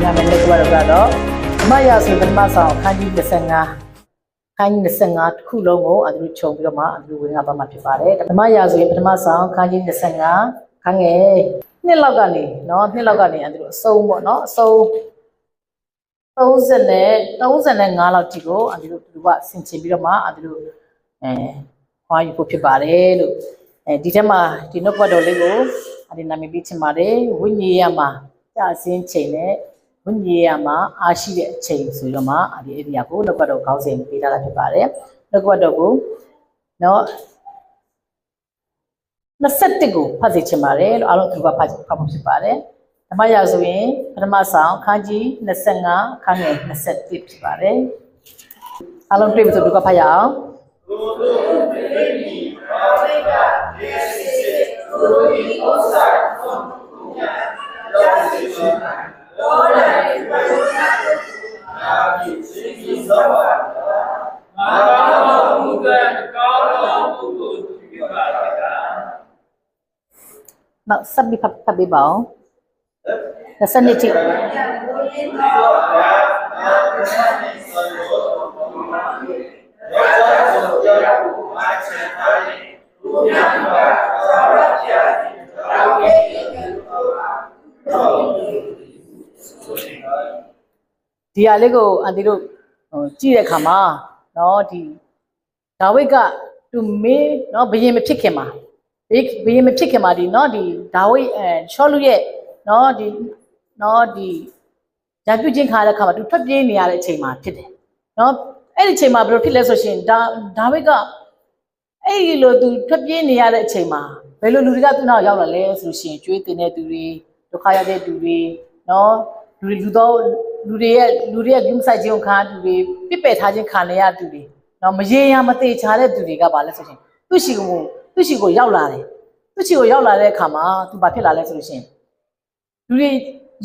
နာမည်နဲ့ကတော့ဓမ္မရာဆိုဓမ္မဆောင်ခန်းကြီး25ခန်းကြီး25တစ်ခုလုံးကိုအတူခြုံပြီးတော့မှအတူဝင်ရပါမှာဖြစ်ပါတယ်ဓမ္မရာဆိုရင်ပထမဆောင်ခန်းကြီး25ခန်းငယ်နှစ်လောက်ကနေနော်နှစ်လောက်ကနေအတူအစုံပေါ့နော်အစုံ35လောက်ထိကိုအတူတူကဆင်ချင်ပြီးတော့မှအတူဟောယူဖို့ဖြစ်ပါတယ်လို့ဒီထက်မှာဒီနှုတ်ဘတ်တော်လေးကိုအဒီနာမည်ပေးချင်ပါတယ်ဝိညာဉ်ရမှာကြာစင်းချိန်နဲ့ဝိညာဉ်ရမှာအားရှိတဲ့အချိန်ဆိုတော့မှဒီဧရိယာကိုနှုတ်ဘတ်တော်ခေါင်းစဉ်ပေးထားတာဖြစ်ပါတယ်နှုတ်ဘတ်တော်ကိုနော်21ကိုဖတ်စေချင်ပါတယ်လို့အားလုံးသူကဖတ်ဖို့ဖြစ်ပါတယ်ဓမ္မရာဆိုရင်ပထမဆောင်ခန်းကြီး25ခန်းငယ်21ဖြစ်ပါတယ်အားလုံးတွေ့ပြီဆိုသူကဖတ်ရအောင်နောက်ဆက်ပြီးဖတ်ပေးပါဦး22ထိဒီဟာလေးကိုအန်တီတို့ကြည့်တဲ့အခါမှာနော်ဒီဒါဝိဒ်ကသူမင်းနော်ဘယင်မဖြစ်ခင်မှာဘယင်မဖြစ်ခင်မှာဒီနော်ဒီဒါဝိဒ်ရှောလုရဲ့နော်ဒီဓာပြုချင်းခါတဲ့အခါမှာသူထွက်ပြေးနေရတဲ့အချိန်မှာဖြစ်တယ်နော်အဲ့ဒီအချိန်မှာဘယ်လိုဖြစ်လဲဆိုရှင်ဒါဝိဒ်ကအဲ့ဒီလိုသူထွက်ပြေးနေရတဲ့အချိန်မှာဘယ်လိုလူတွေကသူ့နောက်ရောက်လာလဲဆိုရှင်ကျွေးတင်တဲ့သူတွေဒုက္ခရတဲ့သူတွေနော်လူတွေရဲ့ဂိမ်းဆိုင်ခြင်းခံသူတွေပြစ်ပယ်ထားခြင်းခံရသူတွေနော်မရေရာမသေးချာတဲ့သူတွေကဘာလဲဆိုရှင်သူ့ရှိကိုရောက်လာတယ်သူ့ရှိကိုရောက်လာတဲ့အခါမှာသူဘာဖြစ်လာလဲဆိုလို့ရှင်လူတွေ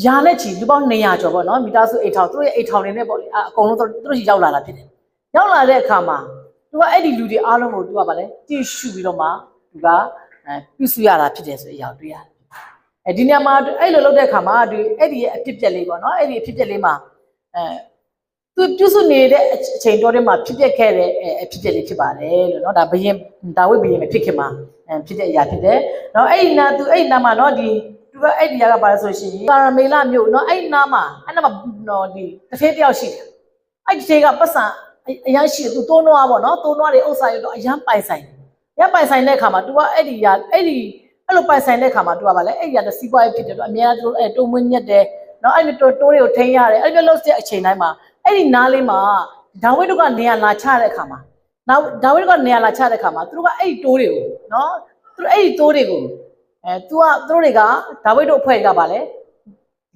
ယာနဲ့ချီလူပေါင်း200ကျော်ပေါ့နော်မိသားစုအိတ်ထောင်သူတို့ရဲ့အိတ်ထောင်နေနဲ့ပေါ့လေအကုန်လုံးသူတို့ရှိရောက်လာတာဖြစ်တယ်ရောက်လာတဲ့အခါမှာသူကအဲ့ဒီလူတွေအားလုံးကိုသူကဗာလဲကြည့်ရှုပြီးတော့မှသူကပြုစုရတာဖြစ်တယ်ဆိုတဲ့အရာတွေ့ရတယ်ဒီနေရာမှာအဲ့လိုလုပ်တဲ့အခါမှာဒီအဲ့ဒီရဲ့အဖြစ်ပြက်လေးပေါ့နော်အဲ့ဒီအဖြစ်ပြက်လေးမှာသူပြုစုနေတဲ့အချိန်တော်တွေမှာဖြစ်ပြက်ခဲ့တဲ့အဖြစ်ပြက်လေးဖြစ်ပါတယ်လို့နော်ဒါဝိဘယင်မဖြစ်ခင်မှာဖြစ်တဲ့အရာဖြစ်တယ်နော်အဲ့ဒီနာမှာနော်ဒီသူကအဲ့ဒီကပါလဲဆိုရှင်ကာရမေလမြို့နော်အဲ့နာမှာနော်ဒီတစ်ထည်တယောက်ရှိတယ်အဲ့ဒီတစ်ထည်ကပတ်စံအရန်ရှိတယ်သူတိုးနွားပေါ့နော်တိုးနွားတွေဥစ္စာတွေတော့အရန်ပိုင်ဆိုင်တဲ့အခါမှာ तू ကအဲ့လိုပိုင်ဆိုင်တဲ့အခါမှာ तू ကဗာလဲအဲ့ဒီကစီးပွားရေးဖြစ်တယ် तू အများကြီးတုံးမွေးညက်တယ်နော်အဲ့ဒီတိုးတွေကိုထိန်းရတယ်အဲ့ဒီလောက်တဲ့အချိန်တိုင်းမှာအဲ့ဒီနားလေးမှာဒါဝိဒ်တို့ကနေရာလာချတဲ့အခါမှာဒါဝိဒ်ကနေရာလာချတဲ့အခါမှာသူတို့ကအဲ့ဒီတိုးတွေကိုနော်သူတို့အဲ့ဒီတိုးတွေကိုသူတို့တွေကဒါဝိဒ်တို့အဖွဲ့ကဗာလဲ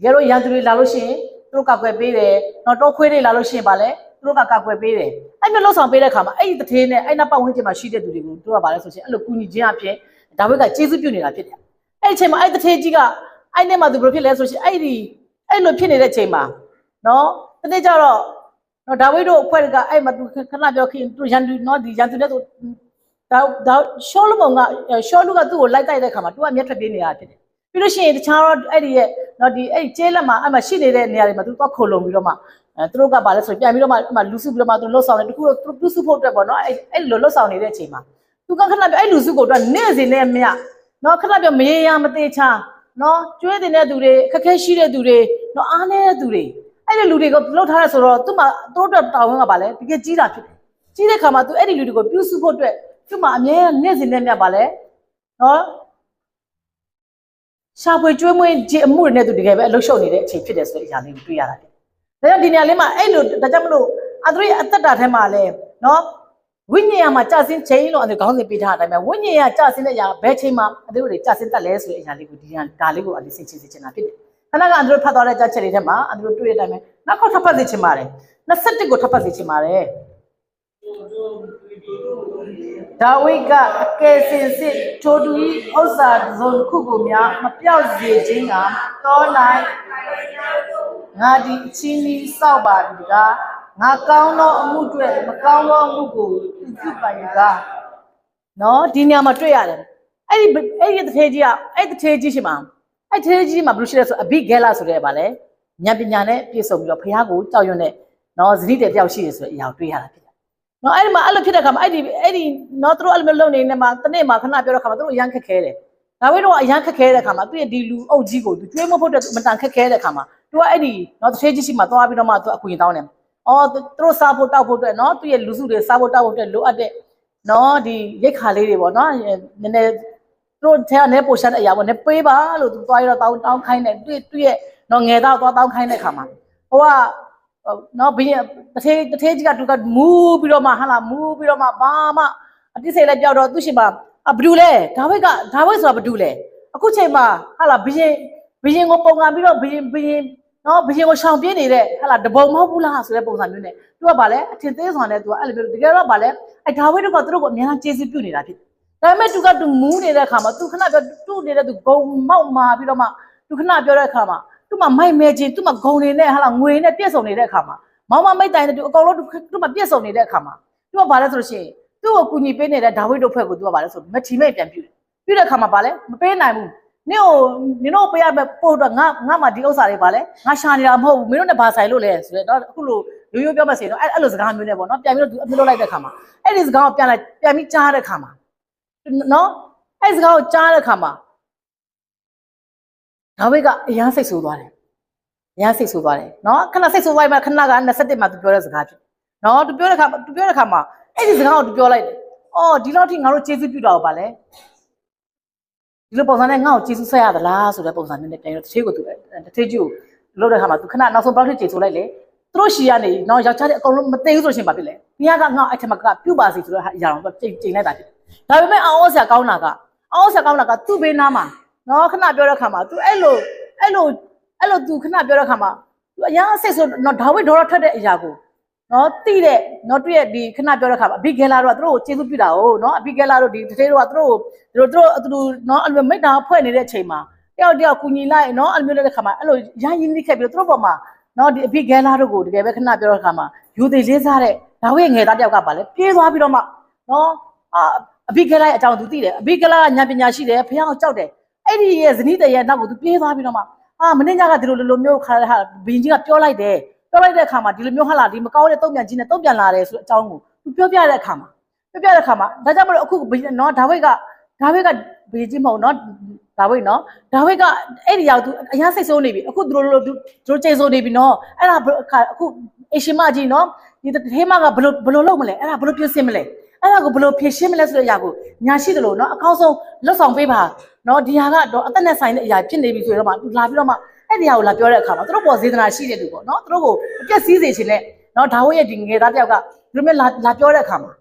ရေတို့ရန်သူတွေလာလို့ရှိရင်သူတို့ကကွယ်ပေးတယ်နော်တောခွေးတွေလာလို့ရှိရင်ဗာလဲသူတို့ကကွယ်ပေးတယ်အဲ့မျိုးလှုပ်ဆောင်ပေးတဲ့အခါမှာအဲ့ဒီတထေးနဲ့အဲ့နောက်ပတ်ဝန်းကျင်မှာရှိတဲ့သူတွေကိုသူကဗာလဲဆိုရှင်အဲ့လိုကူညီခြင်းအဖြစ်ဒါဝိဒ်ကကျေးဇူးပြုနေတာဖြစ်တယ်အဲ့ဒီအချိန်မှာအဲ့တထေးကြီးကအဲ့နဲ့မှသူဘယ်လိုဖြစ်လဲဆိုရှင်အဲ့လိုဖြစ်နေတဲ့အချိန်မှာနော်တနေ့ကျတော့နော်ဒါဝိဒ်တို့အဖွဲ့ကအဲ့မှာသူခဏပြောခင်သူရန်သူနော်ဒီရန်သူနဲ့သူဒါရှောလုကသူ့ကိုလိုက်တိုက်တဲ့အခါမှာသူကမျက်ထွက်ပြေးနေတာဖြစ်တယ်ပြီးလို့ရှိရင်တခြားတော့အဲ့ဒီရဲ့နော်ဒီအဲ့ကျေးလက်မှာအဲ့မှာရှိနေတဲ့နေရာတွေမှာသူတော့ခုံလုံပြီးတော့မှသူတို့ကဘာလဲဆိုပြန်ပြီးတော့မှလူစုပြီးတော့မှသူလှုပ်ဆောင်တယ်တခုတော့သူပြုစုဖို့အတွက်ပေါ့နော်အဲ့လိုလှုပ်ဆောင်နေတဲ့အချိန်မှာသူကခဏပြောအဲ့လူစုကိုအတွက်နေ့စဉ်နဲ့မြနော်ခဏပြောမရေရာမသေးချာနော်ကျွေးတင်တဲ့သူတွေခက်ခဲရှိတဲ့သူတွေနော်အားနေတဲ့သူတွေအဲ့ဒီလူတွေကိုလှုပ်ထားရဆိုတော့သူ့မှာသူတို့တာဝန်ကဘာလဲတကယ်ကြီးတာဖြစ်တယ်ကြီးတဲ့ခါမှာသူအဲ့ဒီလူတွေကိုပြုစုဖို့အတွက်သူ့မှာအမြဲနေ့စဉ်နဲ့မြပါလဲနော်ရှာဖွေကျွေးမွေးခြင်းအမှုတွေနဲ့သူတကယ်ပဲအလုပ်ရှုပ်နေတဲ့အချိန်ဖြစ်တယ်ဆိုတဲ့အရာလေးကိုတွေ့ရတာဖြစ်တယ်ဒါကြောင့်ဒီနေရာလေးမှာအဲ့လိုဒါကြောင့်မလို့အသူရဲ့အသက်တာထဲမှာလဲနော်ဝိညာဉ်မှာကြာစင်းချိန်လို့ခေါင်းစဉ်ပေးထားတဲ့အတိုင်းပဲဝိညာဉ်ကြာစင်းတဲ့အရာဘယ်ချိန်မှာအသူတွေကြာစင်းတက်လဲဆိုတဲ့အရာလေးကိုဒါလေးကိုအလေးစင်ချင်တာဖြစ်တယ်ခဏကအသူဖတ်သွားတဲ့ကြာချက်တွေထဲမှာအသူတွေ့တဲ့အတိုင်းပဲနောက်ခေါက်ထပ်ဖတ်စေချင်ပါတယ်21ကိုထပ်ဖတ်စေချင်ပါတယ်ဒါဝိဒ်ကအကယ်စင်စစ်ထိုသူ၏ဥစ္စာဇုံခုကိုများမပြောက်စေခြင်းကတော၌ငါဒီအချင်းကြီးစောက်ပါဒီကငါကောင်းသောအမှုတွေမကောင်းသောအမှုကိုပြုပိုင်ကနော်ဒီညမှာတွေ့ရတယ်အဲ့ဒီတထေးကြီးကအဲ့တထေးကြီးရှိမှာအဲ့တထေးကြီးမှာဘယ်လိုရှိလဲဆိုအဘိဂဲလာဆိုတဲ့ဗာလဲ ဉာဏ်ပညာနဲ့ပြည့်စုံပြီးတော့ဖះကိုကြောက်ရွံ့တဲ့နော်ဇနိတဲ့တယောက်ရှိတယ်ဆိုတဲ့အရာကိုတွေးရတာဖြစ်တယ်နော်အဲ့ဒီမှာအဲ့လိုဖြစ်တဲ့ခါမှာအဲ့ဒီနော်သူတို့အဲ့လိုမျိုးလုပ်နေနေမှာတနေ့မှာခဏပြောတဲ့ခါမှာသူတို့အရန်ခက်ခဲတယ်ဒါပေမဲ့တော့အရန်ခက်ခဲတဲ့ခါမှာသူ့ရဲ့ဒီလူအုပ်ကြီးကိုသူကျွေးမဖို့တဲ့မတန်ခက်ခဲတဲ့ခါမှာသူကအဲ့ဒီနော်တစ်သေးကြီးရှိမှသွားပြီးတော့မှသူအကူရင်တောင်းတယ်အော်သူတို့စားဖို့တောက်ဖို့အတွက်နော်သူ့ရဲ့လူစုတွေစားဖို့တောက်ဖို့အတွက်လိုအပ်တဲ့နော်ဒီရိတ်ခါလေးတွေပေါ့နော်နည်းနည်းတို့ထဲကနေပိုရှာတဲ့အရာပေါ့နည်းပေးပါလို့သူသွားရတော့တောင်းခိုင်းတယ်သူ့ရဲ့နော်ငယ်သားသွားတောင်းခိုင်းတဲ့ခါမှာဟိုကနော်ဘင်းတစ်သေးကြီးကသူကမူးပြီးတော့မှဟာလာမူးပြီးတော့မှဘာမှအတိစိတ်လည်းပြောက်တော့သူရှိမှာဘဒူလဲဒါဝိတ်ဆိုတာဘဒူလဲအခုချိန်မှာဟာလာဘင်းကိုပုံကန်ပြီးတော့ဘင်းနော်ဘရင်ကိုရှောင်ပြေးနေတဲ့ဟာလာတပုံမဟုတ်ဘူးလားဆိုတဲ့ပုံစံမျိုးနဲ့သူကဗာလဲအထင်သေးစွာနဲ့သူကအဲ့လိုမျိုးတကယ်တော့ဗာလဲအဲ့ဒါဝိတ်တို့ကသူတို့ကိုအများကြီးကျေးဇူးပြုနေတာဖြစ်ဒါပေမဲ့သူမူးနေတဲ့အခါမှာသူခဏပြောသူ့နေတဲ့သူဂုံမောက်မာပြီးတော့မှသူခဏပြောတဲ့အခါမှာသူ့မှာမိုက်မဲချင်းသူ့မှာဂုံနေနဲ့ဟာလာငွေနဲ့ပြည့်စုံနေတဲ့အခါမှာမောင်မမိတ်တိုင်းတဲ့သူအကောင်လုံးသူ့မှာပြည့်စုံနေတဲ့အခါမှာသူကဗာလဲဆိုလို့ရှိရင်သူ့ကိုကူညီပေးနေတဲ့ဒါဝိတ်တို့ဖွဲ့ကိုသူကဗာလဲဆိုမထီမိတ်ပြန်ပြုတဲ့အခါမှာဗာလဲမပေးနိုင်ဘူးနင်တို့ပေးရမယ့်ပို့တော့ငါမှဒီဥစ္စာတွေပါလဲငါရှာနေတာမဟုတ်ဘူးမင်းတို့နဲ့ဘာဆိုင်လို့လဲဆိုတော့အခုလိုရိုးပြောမှစေတော့အဲ့လိုစကားမျိုးနဲ့ပေါ့နော်ပြန်ပြီးတော့သူအပြစ်လုပ်လိုက်တဲ့ခါမှာအဲ့ဒီစကားကိုပြန်ပြီးကြားတဲ့ခါမှာနော်အဲ့စကားကိုကြားတဲ့ခါမှာဒါဝိတ်ကအရန်စိတ်ဆိုးသွားတယ်နော်ခဏစိတ်ဆိုးသွားမှခဏက21မှာသူပြောတဲ့စကားဖြစ်နော်သူပြောတဲ့ခါမှာအဲ့ဒီစကားကိုသူပြောလိုက်တယ်အော်ဒီလောက်ထိငါတို့ကျေးဇူးပြုတာကိုပါလဲဒီလိုပုံစံနဲ့ငါ့ကိုကျေးဇူးဆက်ရသလားဆိုတဲ့ပုံစံမျိုးနဲ့ပြန်တော့တစ်သေးကိုသူတစ်သေးကြီးကိုလုပ်တဲ့ခါမှာသူခဏနောက်ဆုံးဘလောက်ထိကျေဆိုလိုက်လေသူတို့ရှီကနေနော်ယောက်ျားတွေအကုန်လုံးမသိဘူးဆိုရှင်ပါဖြစ်လေမြတ်ကငါ့အဲ့ထက်မှကပြုတ်ပါစီဆိုတော့အရာတော့ချိန်လိုက်တာဖြစ်ဒါပေမဲ့အော်ဆရာကောင်းတာကသူ့ဘေးနားမှာနော်ခဏပြောတဲ့ခါမှာသူအဲ့လိုသူခဏပြောတဲ့ခါမှာသူအရာစိတ်ဆိုနော်ဒါဝိတ်ဒေါ်ရထွက်တဲ့အရာကိုနော်တိတဲ့နော်တွေ့ရဒီခဏပြောတဲ့ခါမှာအဘိဂဲလာတို့ကသူတို့ကိုကျေးဇူးပြုတာ哦နော်အဘိဂဲလာတို့ဒီတစ်သေးတို့ကသူတို့နော်အဲ့လိုမိတ္တာဖွဲ့နေတဲ့အချိန်မှာတယောက်ကူညီလိုက်နော်အဲ့လိုမျိုးတဲ့ခါမှာအဲ့လိုရရင်လိခဲ့ပြီးသူတို့ပေါ်မှာနော်ဒီအဘိဂဲလာတို့ကိုတကယ်ပဲခဏပြောတဲ့ခါမှာယူသေးလေးစားတဲ့ဒါဝိတ်ငယ်သားတယောက်ကပါလဲပြေးသွားပြီးတော့မှနော်အဘိဂဲလာရဲ့အကြောင်းသူသိတယ်အဘိဂဲလာကဉာဏ်ပညာရှိတယ်ဖះအောင်ကြောက်တယ်အဲ့ဒီရဲ့ဇနီးတဲ့ရဲ့နောက်ကိုသူပြေးသွားပြီးတော့မှမနေ့ညကဒီလိုမျိုးခါဟာဘင်းကြီးကပြောလိုက်တဲ့အခါမှာဒီလိုမျိုးဟာလာဒီမကောင်းတဲ့တုံ့ပြန်ကြီးနဲ့တုံ့ပြန်လာတယ်ဆိုတဲ့အကြောင်းကိုသူပြောပြတဲ့အခါမှာဒါကြောင့်မလို့အခုနော်ဒါဝိတ်ကဘေးကြီးမဟုတ်နော်ဒါဝိတ်နော်ဒါဝိတ်ကအဲ့ဒီရောက်သူအရင်စိတ်ဆိုးနေပြီအခုသူတို့ကျေဆိုးနေပြီနော်အဲ့ဒါအခုအရှင်မကြီးနော်ဒီထဲမှာကဘလို့လုပ်မလဲအဲ့ဒါဘလို့ပြင်ဆင်မလဲအဲ့ဒါကိုဘလို့ဖြည့်ရှင်းမလဲဆိုတဲ့အရာကိုညာရှိတယ်လို့နော်အကောင်းဆုံးလွတ်ဆောင်ပေးပါနော်ဒီဟာကတော့အသက်နဲ့ဆိုင်တဲ့အရာဖြစ်နေပြီဆိုတော့မှလာပြီးတော့မှအဲ့ဒီဟာကိုလာပြောတဲ့အခါမှာသူတို့ပေါ်စေတနာရှိတဲ့သူပေါ့နော်သူတို့ကိုအပြက်စီးစေချင်တဲ့နော်ဒါဝိတ်ရဲ့ဒီငယ်သားတယောက်ကဒီလိုမျိုးလာပြောတဲ့အခါမှာ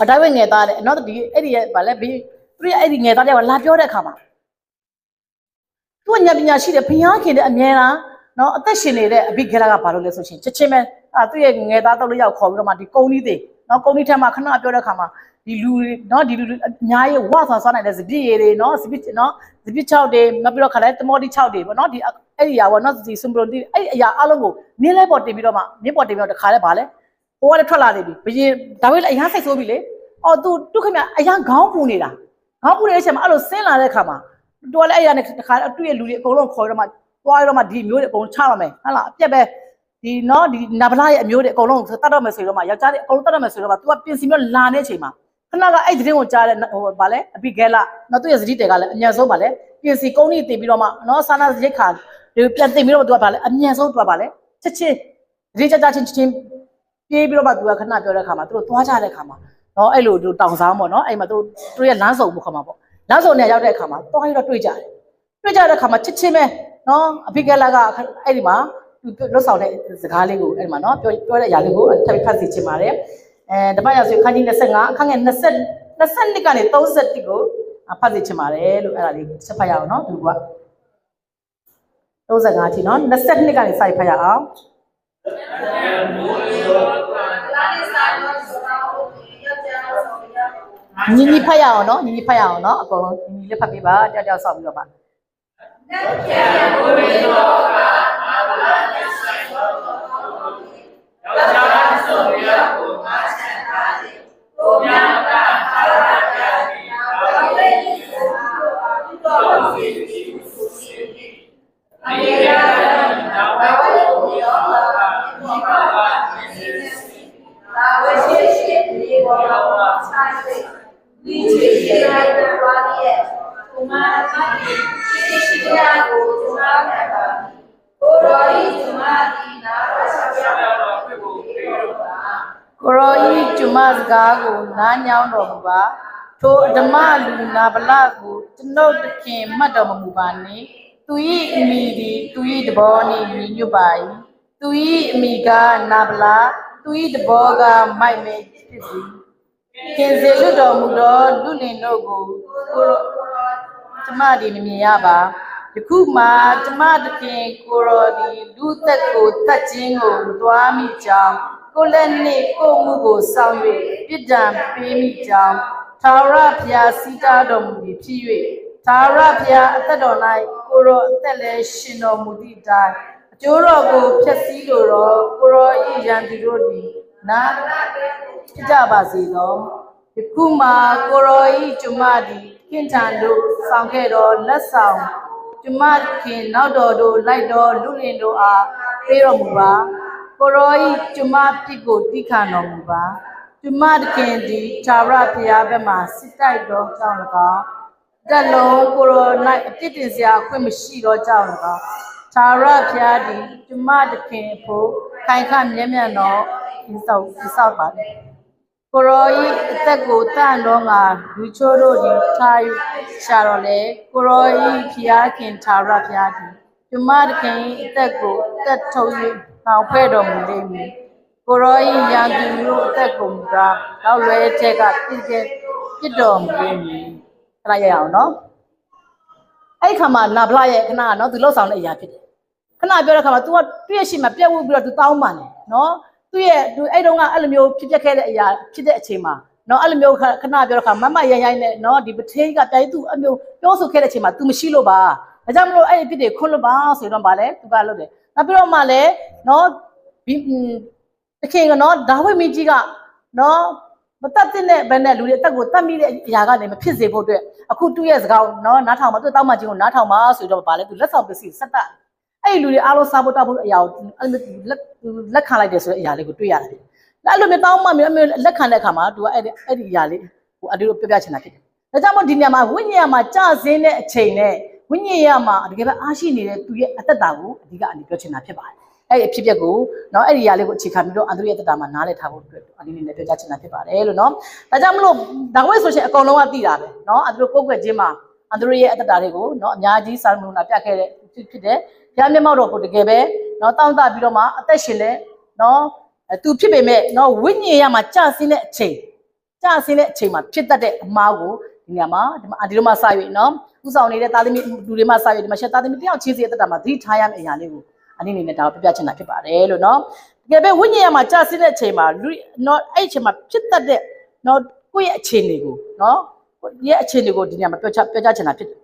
ဒါဝိတ်ငယ်သားတဲ့နော်ဒီအဲ့ဒီရဲ့ဗာလဲပြီးသူရဲ့အဲ့ဒီငယ်သားတယောက်ကလာပြောတဲ့အခါမှာသူ့ဉာဏ်ပညာရှိတဲ့ဘုရားခင်တဲ့အမြဲတမ်းနော်အသက်ရှင်နေတဲ့အဘိဂဲလာကဘာလို့လဲဆိုရှင်ချက်ချင်းပဲသူ့ရဲ့ငယ်သားတော့လို့ရောက်ခေါ်ပြီးတော့မှဒီကုန်းကြီးတွေနော်ကုန်းကြီးထက်မှခဏပြောတဲ့အခါမှာဒီလူနော်ဒီလူအများကြီးဝါဆွာစားနိုင်တဲ့စပစ်ရည်တွေနော်စပစ်6တွေနောက်ပြီးတော့ခါလဲတမော်တီ6တွေပေါ့နော်ဒီအဲ့ဒီအရာပေါ့နော်ဒီစင်ပရိုတီအဲ့အရာအလုံးကိုနင်းလိုက်ပေါ်တင်ပြီးတော့တခါလဲဗာလဲဟိုကလည်းထွက်လာနေပြီဘရင်ဒါဝိတ်လည်းအရန်စိတ်ဆိုးပြီလေအော်သူခင်ဗျအရန်ခေါင်းပူတဲ့အချိန်မှာအဲ့လိုဆင်းလာတဲ့အခါမှာသူကလည်းအဲ့ရနဲ့တခါသူ့ရဲ့လူတွေအကုန်လုံးခေါ်ရတော့မှသွားရတော့မှဒီမျိုးတွေအကုန်ချရမယ်ဟုတ်လားအပြက်ပဲဒီနော်ဒီနဗလာရဲ့အမျိုးတွေအကုန်လုံးတတ်တော့မယ်ဆိုတော့မှယောက်ျားတွေအကုန်လုံးတတ်တော့မယ်ဆိုတော့မှ तू ကပြင်စီမျိုးလာနေချိန်မှာခဏကအဲ့ဒီတင်းကိုကြားတဲ့ဟိုဗာလဲအဘိဂဲလာနော်သူ့ရဲ့ဇတိတွေကလည်းအမြန်ဆုံးဗာလဲပြင်စီကုန်းကြီးတင်ပြီးတော့မှနော်စာနာရိတ်ခါပြန်တင်ပြီးတော့ तू ကဗာလဲအမြန်ဆုံး तू ကဗာလဲချက်ချင်းရေကြချင်းပြေးပြီးတော့မှ तू ကခဏပြောတဲ့ခါမှာသူတို့သွားကြတဲ့ခါမှာနော်အဲ့လိုသူတောင်ဆောင်ပေါ့နော်အဲ့မှာသူတို့ရဲ့လမ်းစုံမှုခါမှာပေါ့လမ်းစုံနဲ့ရောက်တဲ့အခါမှာသွားပြီးတော့တွေ့ကြတဲ့ခါမှာချက်ချင်းပဲနော်အဘိဂဲလာကအဲ့ဒီမှာသူလွတ်ဆောင်တဲ့စကားလေးကိုအဲ့ဒီမှာနော်ပြောတဲ့အရာလေးကိုထပ်ဖတ်စီချင်ပါတယ်တပတ်ရဆိုခန်းကြီး25အခန်းငယ်22ကနေ31ကိုဖတ်စီချင်ပါတယ်လို့အဲ့ဒါလေးဆက်ဖတ်ရအောင်နော်သူက35အထိနော်22ကနေစိုက်ဖတ်ရအောင်ညီဖတ်ရအောင်နော်ညီဖတ်ရအောင်နော်အကုန်လုံးညီလေးဖတ်ပေးပါတယောက်ဆောက်ပြီးတော့ပါလက်ဖြံဘုရင်တော်ကအာဗလာနဲ့ဆိုင်တော်ယောက်ျားဆိုရကိုမဆန်ထားသည်ကိုမြတ်ကအာရကတိတော်ဝိသေသာတော်စီစီအမေရိကန် သူမသည်ရှိရှိတရားကိုသူမခံပါကိုရောဤသူမသည်နာရဆောင်ရတော်ဖြစ်ကိုပြေတော်ပါကိုရောဤသူမစကားကိုနားညောင်းတော်မူပါထိုဓမ္မလူနာဗလကိုကျွန်ုပ်တခင်မှတ်တော်မမူပါနှင့်သူ၏အမိသည်သူ၏တဘောနှင့်ညီညွတ်ပါ၏သူ၏အမိကနာဗလာသူ၏တဘောကမိုက်မဲဖြစ်သည်ခင်စေလွတ်တော်မူသောလူလင်တို့ကိုကိုရောကျမသည်မမြင်ရပါယခုမှကျမတခင်ကိုရောသည်လူသက်ကိုတတ်ခြင်းကိုမသွားမိကြောင်းကိုလက်နှင့်ကိုမှုကိုဆောင်၍ပြစ်ဒဏ်ပေးမိကြောင်းသာရဖျားစီတာတော်မူသည်ဖြစ်၍သာရဖျားအသက်တော်၌ကိုရောအသက်လည်းရှင်တော်မူသည့်တိုင်အကျိုးတော်ကိုဖျက်ဆီးလိုတော့ကိုရောဤရန်သူတို့သည်နာဖြစ်ကြပါစေသောယခုမှကိုရောဤကျမသည်ခင်ထံတို့ဆောင်ခဲ့တော်လက်ဆောင်ကျမခင်နောက်တော်တို့လိုက်တော်လူလင်တို့အားပေးတော်မူပါကိုရောဤကျမပြစ်ကိုတိခါတော်မူပါကျမတခင်သည်သာရဖျားဘက်မှစစ်တိုက်တော်ကြောင့်၎င်းတက်လုံးကိုရော၌အပြစ်တင်စရာအခွင့်မရှိတော့ကြောင့်၎င်းသာရဖျားသည်ကျမတခင်ဖို့ခိုင်ခန့်မြဲမြံတော်ဒီဆောက်ပါကိုရောဤအသက်ကိုတန်တော်ငါလူချိုးတို့သည်ထားယူရှာတော်လေကိုရောဤဖျားခင်သာရဖျားသည်ကျမတခင်အသက်ကိုတက်ထုတ်၍နှောင်ဖဲ့တော်မူလိမ့်မည်ကိုရောဤရန်သူတို့အသက်ကိုမူကားနောက်လွဲချက်ကပြစ်တော်မူလိမ့်မည်ခဏရအောင်နော်အဲ့ခါမှာနာဗလာရဲ့ခဏကနော်သူလှုပ်ဆောင်တဲ့အရာဖြစ်တယ်ခဏပြောတဲ့ခါမှာ तू ကသူ့ရဲ့ရှိမှပြက်ဝှပြီးတော့ तू တောင်းပန်တယ်နော်သူ့ရဲ့သူအဲ့တုန်းကအဲ့လိုမျိုးဖြစ်ပျက်ခဲ့တဲ့အရာဖြစ်တဲ့အချိန်မှာနော်အဲ့လိုမျိုးခဏပြောတဲ့ခါမရရိုင်းနဲ့နော်ဒီပထေးကတိုင်သူအမျိုးပြောဆိုခဲ့တဲ့အချိန်မှာ तू မရှိလို့ပါဒါကြောင့်မလို့အဲ့ဒီဖြစ်တွေခွန်းလို့ပါဆိုတော့ဗာလဲ तू ကလုပ်တယ်နောက်ပြီးတော့မှလည်းနော်တခင်ကနော်ဒါဝိမင်းကြီးကနော်မတတ်တဲ့ဘယ်နဲ့လူတွေအသက်ကိုတတ်မိတဲ့အရာကနေမဖြစ်စေဖို့အတွက်အခုသူ့ရဲ့စကားကိုနော်နားထောင်ပါသူ့တောင်းမှချင်းကိုနားထောင်ပါဆိုတော့ဗာလဲ तू လက်ဆောင်ပစ္စည်းဆက်တတ်အဲ့ဒီလူတွေအားလုံးစားဖို့တောက်ဖို့အရာကိုလက်ခံလိုက်တယ်ဆိုတဲ့အရာလေးကိုတွေ့ရတယ်။အဲ့လိုမျိုးတောင်းမှမျိုးလက်ခံတဲ့အခါမှာ तू ကအဲ့ဒီအရာလေးဟိုအတူတူပြပြချင်တာဖြစ်တယ်။ဒါကြောင့်မို့ဒီနေရာမှာဝိညာဉ်မှာကြာစင်းတဲ့အချိန်နဲ့ဝိညာဉ်ရမှာတကယ်ပဲအားရှိနေတဲ့သူရဲ့အသက်တာကိုအဓိကအနေပြောချင်တာဖြစ်ပါတယ်။အဲ့ဒီအဖြစ်အပျက်ကိုနော်အဲ့ဒီအရာလေးကိုအခြေခံပြီးတော့အန်ဒရိုရဲ့အသက်တာမှာနားလည်ထားဖို့အတွက်အနေနဲ့ပြောချင်တာဖြစ်ပါတယ်လို့နော်။ဒါကြောင့်မလို့ဒါဝိဆိုရှင်အကုန်လုံးကသိတာပဲနော်။အန်ဒရိုကိုယ်ွယ်ချင်းမှာအန်ဒရိုရဲ့အသက်တာတွေကိုနော်အများကြီးစာမလို့နာပြခဲ့တဲ့ဖြစ်တယ်။ဘုရားမျက်မှောက်တော်ကိုတကယ်ပဲနော်တောင်းတပြီးတော့မှအသက်ရှင်လဲနော်သူဖြစ်ပေမဲ့နော်ဝိညာဉ်ရမှာကြာစင်းတဲ့အချိန်မှာဖြစ်တတ်တဲ့အမှားကိုဒီနေရာမှာဒီလိုမှစ၍နော်ဥဆောင်နေတဲ့သားသမီးလူတွေမှစ၍ဒီမှာရှက်သားသမီးတယောက်ချင်းစီရဲ့အသက်တာမှာသတိထားရမယ့်အရာလေးကိုအနေနဲ့ဒါကိုပြပြချင်တာဖြစ်ပါတယ်လို့နော်တကယ်ပဲဝိညာဉ်ရမှာကြာစင်းတဲ့အချိန်မှာလူနော်အဲ့အချိန်မှာဖြစ်တတ်တဲ့နော်ကိုယ့်ရဲ့အခြေအနေကိုနော်ကိုယ့်ရဲ့အခြေအနေကိုဒီနေရာမှာပြောချင်တာဖြစ်တယ်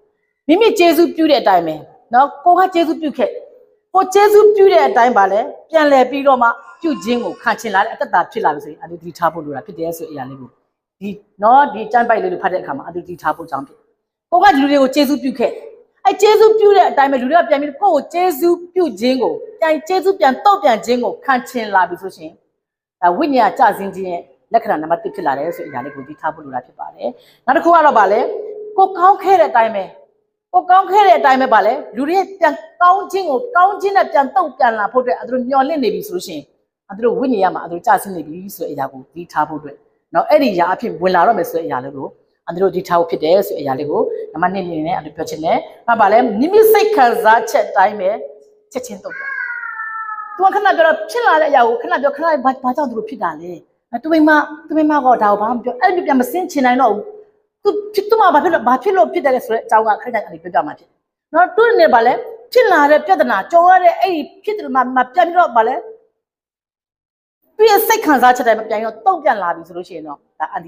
မိမိကျေးဇူးပြုတဲ့အတိုင်းပဲနော်ကိုကကျေးဇူးပြုခဲ့ကိုကျေးဇူးပြုတဲ့အတိုင်းပါလဲပြန်လဲပြီးတော့မှပြုခြင်းကိုခံချင်လာတဲ့အတ္တဖြစ်လာပြီဆိုရင်အတူတီထားဖို့လိုတာဖြစ်တယ်ဆိုတဲ့အရာလေးကိုဒီနော်ဒီကျမ်းပိုက်လေးကိုဖတ်တဲ့အခါမှာအတူတီထားဖို့ကြောင်းဖြစ်ကိုကဒီလူတွေကိုကျေးဇူးပြုခဲ့အဲကျေးဇူးပြုတဲ့အတိုင်းပဲလူတွေကပြန်ပြီးကိုကိုကျေးဇူးပြုခြင်းကိုကျေးဇူးပြန်တုတ်ပြန်ခြင်းကိုခံချင်လာပြီဆိုရှင်ဒါဝိညာဉ်ကြစင်းခြင်းရဲ့လက္ခဏာနံပါတ်1ဖြစ်လာတယ်ဆိုတဲ့အရာလေးကိုတီထားဖို့လိုတာဖြစ်ပါတယ်နောက်တစ်ခုကတော့ဗာလဲကိုကောင်းခဲ့တဲ့အတိုင်းပဲကိုကောင်းခဲ့တဲ့အတိုင်းပဲပါလေလူတွေပြန်ကောင်းခြင်းနဲ့ပြန်တုတ်ပြန်လာဖို့အတွက်သူတို့မျောလင့်နေပြီဆိုလို့ရှိရင်သူတို့ဝိညာဉ်ရမှာသူတို့ကြာဆင်းနေပြီဆိုတဲ့အရာကိုဒီထားဖို့အတွက်เนาะအဲ့ဒီຢာအဖြစ်ဝင်လာတော့မယ်ဆိုတဲ့အရာလေးကိုသူတို့ဒီထားဖို့ဖြစ်တယ်ဆိုတဲ့အရာလေးကိုနံပါတ်1အနေနဲ့အဲ့လိုပြောချင်တယ်။ဟာပါလေမိမိစိတ်ခံစားချက်တိုင်းပဲချက်ချင်းတုတ်တယ်။သူကခဏပြောဖြစ်လာတဲ့အရာကိုခဏပြောဘာကြောင့်သူတို့ဖြစ်တာလဲ။သူမိမကဒါကိုဘာမှမပြောအဲ့ဒီပြန်မစင်းချင်နိုင်တော့ဘူး။သူမဘာဖြစ်လို့ဖြစ်တယ်လဲဆိုတဲ့အကြောင်းကခဏခဏအဲ့ဒီပြောပြမှာဖြစ်တယ်။နော်သူနေပါလေဖြစ်လာတဲ့ပြဿနာကြော်ရတဲ့အဲ့ဒီဖြစ်တယ်မှာပြန်ပြီးတော့ပါလေသူရဲ့စိတ်ခံစားချက်တိုင်းပြန်ပြီးတော့တုံ့ပြန်လာပြီဆိုလို့ရှိရင်တော့ဒါအန်ဒ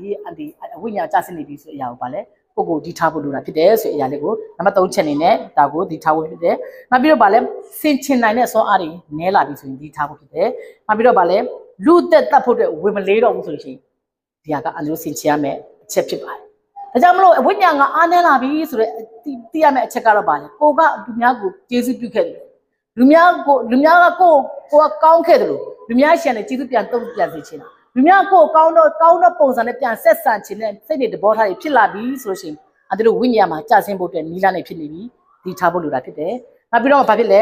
ီဝိညာဉ်ကျဆင်းနေပြီဆိုတဲ့အရာကိုပါလေကိုဒီထားဖို့လိုတာဖြစ်တယ်ဆိုတဲ့အရာလေးကိုနံပါတ်3ချက်အနေနဲ့ဒါကိုဒီထားဖို့ဖြစ်တယ်။နောက်ပြီးတော့ပါလေစင်ချင်နိုင်တဲ့စောအားတွေနည်းလာပြီဆိုရင်ဒီထားဖို့ဖြစ်တယ်။နောက်ပြီးတော့ပါလေလူသက်တတ်ဖို့အတွက်ဝင်မလေးတော့ဘူးဆိုလို့ရှိရင်ဒီဟာကအန်ဒီစင်ချင်ရမယ်အချက်ဖြစ်ပါတယ်။ဒါကြောင့်မလို့ဝိညာဉ်ကအားနည်းလာပြီဆိုတဲ့သိရမယ့်အချက်ကတော့ပါလေကိုကလူများကိုကျေးဇူးပြုခဲ့တယ်လူများကကိုကောင်းခဲ့တယ်လို့လူများရှင်နဲ့ကျေးဇူးပြန်တုံ့ပြန်စေချင်တာလူများကိုကောင်းတော့ပုံစံနဲ့ပြန်ဆက်ဆံခြင်းနဲ့စိတ်တွေတဘောထားတွေဖြစ်လာပြီဆိုလို့ရှိရင် အတူတူဝိညာဉ်မှာကြာဆင်းဖို့အတွက်နီးလာနေဖြစ်နေပြီဒီထားဖို့လိုတာဖြစ်တယ်နောက်ပြီးတော့ဘာဖြစ်လဲ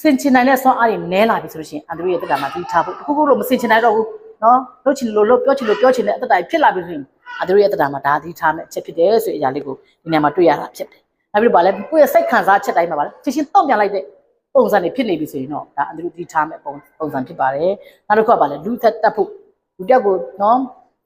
စင်ချင်နိုင်တဲ့ဆွမ်းအားတွေနဲလာပြီဆိုလို့ရှိရင်အတူတူရဲ့တက်တာမှာဒီထားဖို့တခုခုလို့မစင်ချင်နိုင်တော့ဘူးနော်လုပ်ချင်လို့ပြောချင်တဲ့အတက်တာဖြစ်လာပြီဆိုရင်အတူတူရဲ့တက်တာမှာဒါဒီထားမဲ့အချက်ဖြစ်တယ်ဆိုတဲ့အရာလေးကိုဒီနေရာမှာတွေ့ရတာဖြစ်တယ်နောက်ပြီးတော့ဗာလဲကိုယ့်ရဲ့စိတ်ခံစားချက်တိုင်းမှာဗာလဲချက်ချင်းတုံ့ပြန်လိုက်တဲ့ပုံစံတွေဖြစ်နေပြီဆိုရင်တော့ဒါအတူတူဒီထားမဲ့ပုံစံဖြစ်ပါတယ်နောက်တစ်ခုကဗာလဲလူသက်တက်ဖို့လူတက်ကိုနော်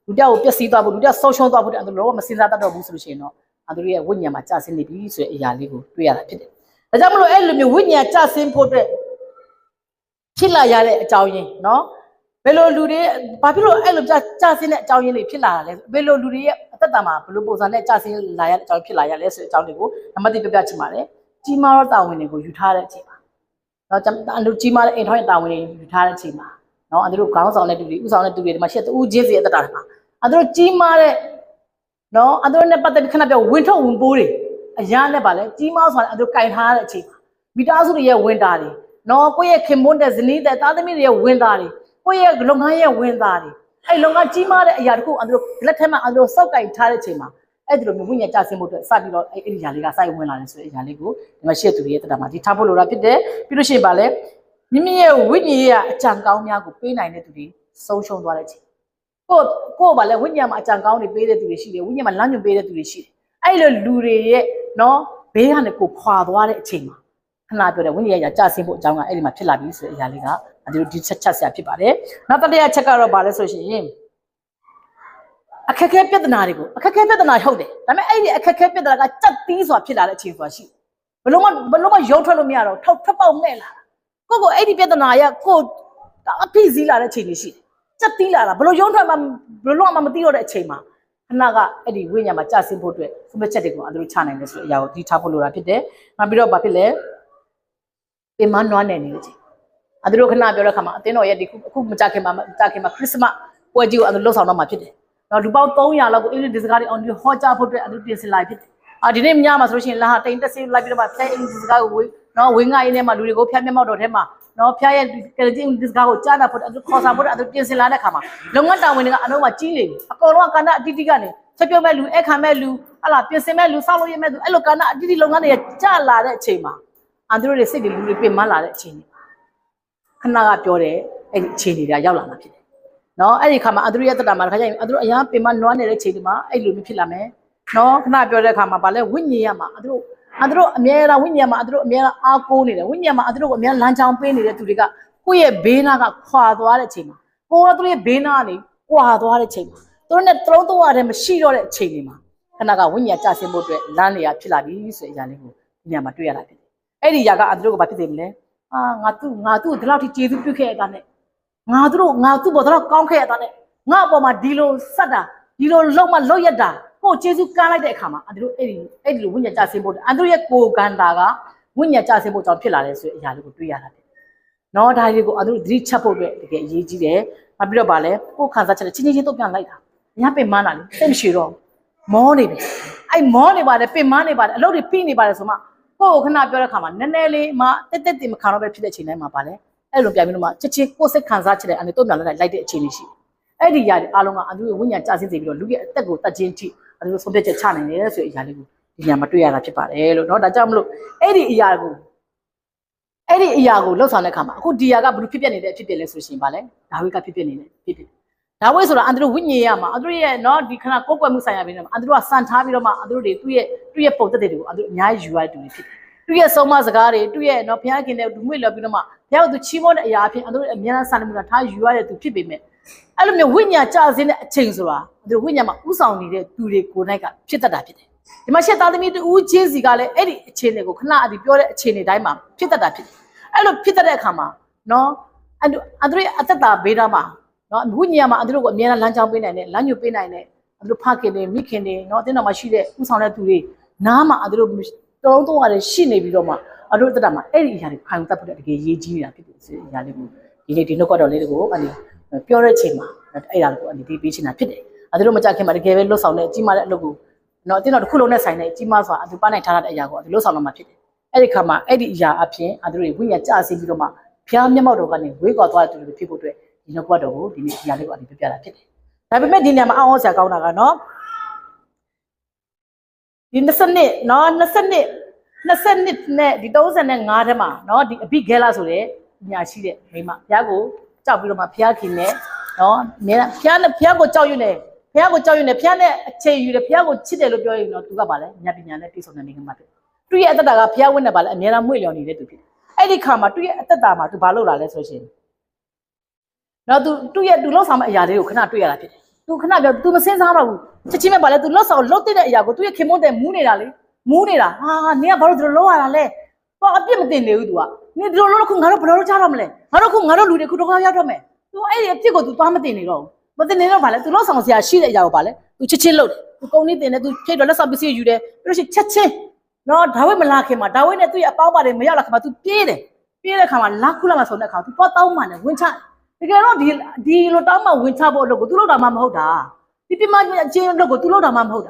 လူတက်ကိုပျက်စီးသွားဖို့လူတက်ဆုံးရှုံးသွားဖို့အတူတူတော့မစင်စားတတ်တော့ဘူးဆိုလို့ရှိရင်တော့အတူတူရဲ့ဝိညာဉ်မှာကြာဆင်းနေပြီဆိုတဲ့အရာလေးကိုတွေ့ရတာဖြစ်တယ်ဒါကြောင့်မလို့အဲ့လိုမျိုးဝိညာဉ်ကြာဆင်းဖို့အတွက်ဖြစ်လာရတဲ့အကြောင်းရင်းနော်ဘယ်လိုလူတွေဘာဖြစ်လို့အဲ့လိုကြာဆင်းတဲ့အကြောင်းရင်းတွေဖြစ်လာတာလဲဘယ်လိုလူတွေရဲ့အသက်တာမှာဘယ်လိုပုံစံနဲ့ကြာဆင်းလာရတဲ့အကြောင်းဖြစ်လာရလဲဆိုတဲ့အကြောင်းတွေကိုနံပါတ်1ပြချင်ပါတယ်ကြီးမားသောတာဝန်တွေကိုယူထားတဲ့အချိန်မှာနော်အလူကြီးမားတဲ့အိမ်ထောင်ရဲ့တာဝန်တွေယူထားတဲ့အချိန်မှာနော်အတူတူခေါင်းဆောင်တဲ့သူတွေဥဆောင်တဲ့သူတွေဒီမှာရှက်တူးချင်းစီအသက်တာမှာအတူတူကြီးမားတဲ့နော်အတူတူနဲ့ပတ်သက်ပြီးခဏပြောဝင်ထုတ်ဝင်ပိုးတွေအရာနဲ့ပါလဲကြီးမားဆိုတာအတူတူကင်ထားတဲ့အချိန်မှာမိသားစုတွေရဲ့ဝင်တာတွေနော်ကိုယ့်ရဲ့ခင်မွန်းတဲ့ဇနီးတဲ့သားသမီးတွေရဲ့ဝင်တာတွေကိုယ့်ရဲ့လုပ်ငန်းရဲ့ဝင်တာတွေအဲ့လုပ်ငန်းကြီးမားတဲ့အရာတခုအတူတူလက်ထက်မှာအတူတူစောက်ကင်ထားတဲ့အချိန်မှာအဲ့ဒီလိုမျိုးဝိညာဉ်ကြာဆင်းဖို့အတွက်စပြီးတော့အဲ့ဒီຢာလေးကစိုက်ဝင်လာတယ်ဆိုတဲ့အရာလေးကိုဒီမှာရှက်သူတွေရဲ့တက်တာမှာဒီထားဖို့လိုတာဖြစ်တယ်ပြီးလို့ရှိရင်ပါလဲမိမိရဲ့ဝိညာဉ်ရဲ့အကြံကောင်းများကိုပေးနိုင်တဲ့သူတွေဆုံးရှုံးသွားတဲ့အချိန်ကိုပါလဲဝိညာဉ်မှာအကြံကောင်းတွေပေးတဲ့သူတွေရှိတယ်ဝိညာဉ်မှာလမ်းညွှန်ပေးတဲ့သူတွေရှိတယ်အဲ့လိုလူတွေရဲ့နော်ဘေးကနေကိုခွာသွားတဲ့အချိန်မှာခဏပြောတယ်ဝိညာဉ်ရဲ့ကြာဆင်းဖို့အကြောင်းကအဲ့ဒီမှာဖြစ်လာပြီဆိုတဲ့အရာလေးကအတူတူဒီချက်ဆရာဖြစ်ပါတယ်နောက်တစ်ချက်ကတော့ပါလဲဆိုရှင်အခက်အခဲပြဿနာတွေကိုအခက်အခဲပြဿနာဟုတ်တယ်ဒါပေမဲ့အဲ့ဒီအခက်အခဲပြဿနာကကြက်သီးစွာဖြစ်လာတဲ့အချိန်ဆိုတာရှိဘလို့မရုံထွက်လို့မရတော့ထွက်ပေါက်မဲ့လာကိုအဲ့ဒီပြဿနာရဲ့ကိုအဖိစီးလာတဲ့အချိန်တွေရှိတယ်ကြက်သီးလာတာဘလို့ရုံထွက်မှဘလို့မှမသိတော့တဲ့အချိန်မှာခဏကအဲ့ဒီဝိညာဉ်မှာကြာဆင်းဖို့အတွက်စမချက်တွေကိုအတူတူချနိုင်တယ်ဆိုတဲ့အရာကိုဒီထားဖို့လိုတာဖြစ်တယ်နောက်ပြီးတော့ဘာဖြစ်လဲပင်မနွားနယ်နေတဲ့အချိန်အတူတူခဏပြောတဲ့ခါမှာအတင်းတော်ရဲ့ဒီအခုမကြခင်မှာခရစ်စမတ်ပွဲကြီးကိုအတူတူလှုပ်ဆောင်တော့မှာဖြစ်တယ်နော်လူပေါင်း300လောက်ကိုအင်္ဂလိပ်ဒီစကားတွေအောင်ဒီဟောကြားဖို့အတွက်အတူတင်စလိုက်ဖြစ်တယ်။ဒီနေ့ညမှာဆိုလို့ရှိရင်လာတိန်တက်စီလိုက်ပြီးတော့မှဖျက်အင်္ဂလိပ်ဒီစကားကိုနော်ဝင်းငါအင်းထဲမှာလူတွေကိုဖျက်မျက်မှောက်တော်ထဲမှာနော်ဖျက်ရဲ့ကယ်တင်ဒီစကားကိုကြားနာဖို့အတူခေါ်ဆောင်ဖို့အတူတင်စလာတဲ့ခါမှာလုပ်ငန်းတာဝန်တွေကအလုံးမှာကြီးနေပြီ။အကောင်လုံးကကဏ္ဍအတိအကနေချက်ပြုတ်မဲ့လူအခမ်းမဲ့လူဟလာပြင်ဆင်မဲ့လူစောက်လို့ရမဲ့လူအဲ့လိုကဏ္ဍအတိအလုပ်ငန်းတွေကြာလာတဲ့အချိန်မှာအန်သူတို့တွေစိတ်တွေလူတွေပြင်မလာတဲ့အချိန်တွေခဏကပြောတယ်အဲ့ဒီအချိန်တွေကရောက်လာမှာဖြစ်တယ်နော်အဲ့ဒီခါမှာအတူရဲ့တက်တာမှာတစ်ခါကျရင်အတူအရန်ပင်မနွားနေတဲ့ချိန်ဒီမှာအဲ့လိုမျိုးဖြစ်လာမယ်နော်ခဏပြောတဲ့ခါမှာဗာလဲဝိညာဉ်ရမှာအတူအမြဲတမ်းဝိညာဉ်မှာအတူအမြဲတမ်းအားကိုးနေတယ်ဝိညာဉ်မှာအတူကိုအမြဲလမ်းကြောင်းပေးနေတဲ့သူတွေကကိုယ့်ရဲ့ဘေးနာကခွာသွားတဲ့ချိန်မှာကိုယ်ကသူတို့ရဲ့ဘေးနာကနေကွာသွားတဲ့ချိန်မှာသူတို့နဲ့တလုံးတော့ရတယ်မရှိတော့တဲ့အချိန်တွေမှာခဏကဝိညာဉ်ကြာဆင်းဖို့အတွက်လမ်းတွေကဖြစ်လာပြီဆိုတဲ့အရာလေးကိုဒီညမှာတွေ့ရတာဖြစ်တယ်အဲ့ဒီຢာကအတူကိုဘာဖြစ်နေမလဲငါသူ့ဒီလောက်ထိကျေးဇူးပြုခဲ့ရတာနဲ့ငါသူ့ဘောတော့ကောင်းခဲ့ရတာနဲ့ငါ့အပေါ်မှာဒီလိုစက်တာဒီလိုလုံးမလုံးရတာကိုကျေးဇူးကမ်းလိုက်တဲ့အခါမှာအတူအဲ့ဒီလိုဝိညာဉ်ကြာဆင်းဖို့အတူရဲ့ကိုကန္တာကဝိညာဉ်ကြာဆင်းဖို့ကြောင့်ဖြစ်လာတယ်ဆိုတဲ့အရာလေးကိုတွေ့ရတာဖြစ်တယ်။နော်ဒါလေးကိုအတူသတိချက်ဖို့အတွက်တကယ်အရေးကြီးတယ်။နောက်ပြီးတော့ဗာလဲကိုခံစားချက်ချင်းချင်းတော့ပြန်လိုက်တာ။ညပင်မနာလေစိတ်မရှိတော့မောနေပြီ။အဲ့မောနေပါတယ်ပင်မနေပါတယ်အလုပ်တွေပြီးနေပါတယ်ဆိုမှကိုခဏပြောတဲ့အခါမှာနည်းနည်းလေးမှတက်တင်မခံတော့ပဲဖြစ်တဲ့အချိန်တိုင်းမှာဗာလဲအဲ့လိုပြန်ပြီးတော့မှချက်ချင်းကိုယ်စိတ်ခံစားချက်တဲ့အနေတော့ပြန်လိုက်တဲ့အခြေအနေရှိအဲ့ဒီຢာတွေအားလုံးကအတူဝိညာဉ်ကြာဆင်းစေပြီးတော့လူရဲ့အသက်ကိုတတ်ချင်းထိအတူဆုံးဖြတ်ချက်ချနိုင်တယ်ဆိုတဲ့အရာလေးကိုဒီညမှာတွေ့ရတာဖြစ်ပါတယ်လို့เนาะဒါကြောင့်မလို့အဲ့ဒီအရာကိုလှုပ်ဆောင်တဲ့အခါမှာအခုဒီຢာကဘယ်လိုဖြစ်ပြနေတဲ့အဖြစ်ပြလဲဆိုရှင်ဗာလဲဒါဝိကဖြစ်ပြနေတယ်ဖြစ်တယ်ဒါဝိဆိုတာအတူဝိညာဉ်ရမှာအတူရဲ့เนาะဒီခဏကိုယ်ကွယ်မှုဆိုင်ရာပြီးတော့အတူကစံထားပြီးတော့မှအတူတွေသူ့ရဲ့ပုံသက်တွေကိုအတူအများကြီးယူရတဲ့သူတွေဖြစ်တယ်သူရဲ့ဆုံးမစကားတွေသူရဲ့เนาะဘုရားခင်တဲ့သူငွေ့လော်ပြီးတော့မှဘုရားကသူချီးမွမ်းတဲ့အရာအဖြစ်အတူအများဆန်မှုကထားယူရတဲ့သူဖြစ်ပေမဲ့အဲ့လိုမျိုးဝိညာဉ်ကြာဆင်းတဲ့အချိန်ဆိုတာသူဝိညာဉ်မှာဥဆောင်နေတဲ့သူတွေကိုယ်၌ကဖြစ်တတ်တာဖြစ်တယ်ဒီမှာရှက်သားသမီးတူးချင်းစီကလည်းအဲ့ဒီအခြေအနေကိုခဏအဒီပြောတဲ့အခြေအနေတိုင်းမှာဖြစ်တတ်တာဖြစ်တယ်အဲ့လိုဖြစ်တတ်တဲ့အခါမှာနော်အတူရဲ့အသက်တာဘေးသားမှာနော်ဝိညာဉ်မှာအတူကိုအများအားလမ်းကြောင်းပေးနိုင်တယ်လမ်းညွှန်ပေးနိုင်တယ်အတူဖခင်တွေမိခင်တွေနော်အတင်းတော်မှာရှိတဲ့ဥဆောင်တဲ့သူတွေနားမှာအတူတုံးရတယ်ရှိနေပြီးတော့မှအတူတက်တာမှာအဲ့ဒီအရာတွေခံယူတတ်ဖို့တကယ်ရေးကြီးနေတာဖြစ်တယ်ဆိုအရာလေးကိုဒီနှုတ်ကတော့လေးတွေကိုအဲ့ဒီပြောတဲ့အချိန်မှာအဲ့ဒါကိုအနေဒီပေးချင်တာဖြစ်တယ်။အဲဒါလို့မကြခင်မှာတကယ်ပဲလွတ်ဆောင်တဲ့အကြီးမားတဲ့အလုပ်ကိုနော်အတင်းတော်တစ်ခုလုံးနဲ့ဆိုင်တဲ့အကြီးမားဆိုတာအတူပန်းနိုင်ထားတဲ့အရာကိုလွတ်ဆောင်တော့မှဖြစ်တယ်။အဲ့ဒီခါမှာအဲ့ဒီအရာအပြင်အတူတွေဝိညာဉ်ကြာဆင်းပြီးတော့မှဖျားမျက်မှောက်တော်ကနေဝေးကွာသွားတဲ့သူတွေဖြစ်ဖို့အတွက်ဒီနှုတ်ကတော့ကိုဒီနေ့အရာလေးကိုအတူပြပြတာဖြစ်တယ်။ဒါပေမဲ့ဒီနေရာမှာအောင်းအောင်ဆရာကောင်းတာကနော် ဒီ20နော်20နဲ့ဒီ35ထဲမှာနော်ဒီအဘိဂဲလာဆိုတဲ့ညာရှိတဲ့မိမဘုရားကိုကြောက်ပြီးတော့မှဘုရားခင်နဲ့နော်အမြဲဘုရားကိုကြောက်ရွံ့နေဘုရားကိုကြောက်ရွံ့နေဘုရားနဲ့အခြေယူတယ်ဘုရားကိုချစ်တယ်လို့ပြောရင်တော့သူကပါလဲဉာဏ်ပညာနဲ့ပြည့်စုံတဲ့မိမဖြစ်သူရဲ့အတ္တကဘုရားဝတ်နဲ့ပါလဲအမြဲတမ်းမွေ့လျော်နေတဲ့သူဖြစ်အဲ့ဒီခါမှာသူရဲ့အတ္တမှာသူဘာလုပ်လာလဲဆိုရှင်နော်သူရဲ့သူလောက်ဆောင်မယ့်အရာလေးကိုခဏတွေ့ရတာဖြစ်တယ်သူခဏပြောသူမစင်းစားတော့ဘူးချက်ချင်းပဲပါလဲသူလောက်ဆောင်လောက်တဲ့အရာကိုသူရဲ့ခင်မွန်းတဲ့မူးနေတာလေမူးနေတာဟာနင်ကဘာလို့ဒီလိုလောက်ရတာလဲတော့အပြစ်မတင်နေဘူး तू ကနင်ဒီလိုလောက်ခုငါတို့ဘယ်လိုလုပ်ကြတော့မလဲငါတို့လူတွေခုတော့ရောက်တော့မယ် तू အဲ့ဒီအပြစ်ကို तू သွားမတင်နေတော့ဘူးမတင်နေတော့ဗာလဲ तू လောက်ဆောင်စရာရှိတဲ့အရာကိုဗာလဲ तू ချက်ချင်းလုပ်တယ် तू ကုန်းနေတင်တယ် तू ဖြည့်တော့လက်ဆောင်ပစ္စည်းယူတယ်ပြီးလို့ရှိရင်ချက်ချင်းနော်ဒါဝိမလာခင်မှာဒါဝိနဲ့သူ့ရဲ့အပေါင်းပါတယ်မရောက်လာခင်မှာ तू ပြေးတဲ့ခါမှာလာခုလာမှဆုံတဲ့ခါ तू တော့တောင်းမှနဲ့ဝင်ချတကယ်တော့ဒီလိုတောင်းမှဝင်ချဖို့အလုပ်ကို तू လုပ်တာမှမဟုတ်တာဒီပြမအချင်းအလုပ်ကို तू လုပ်တာမှမဟုတ်တ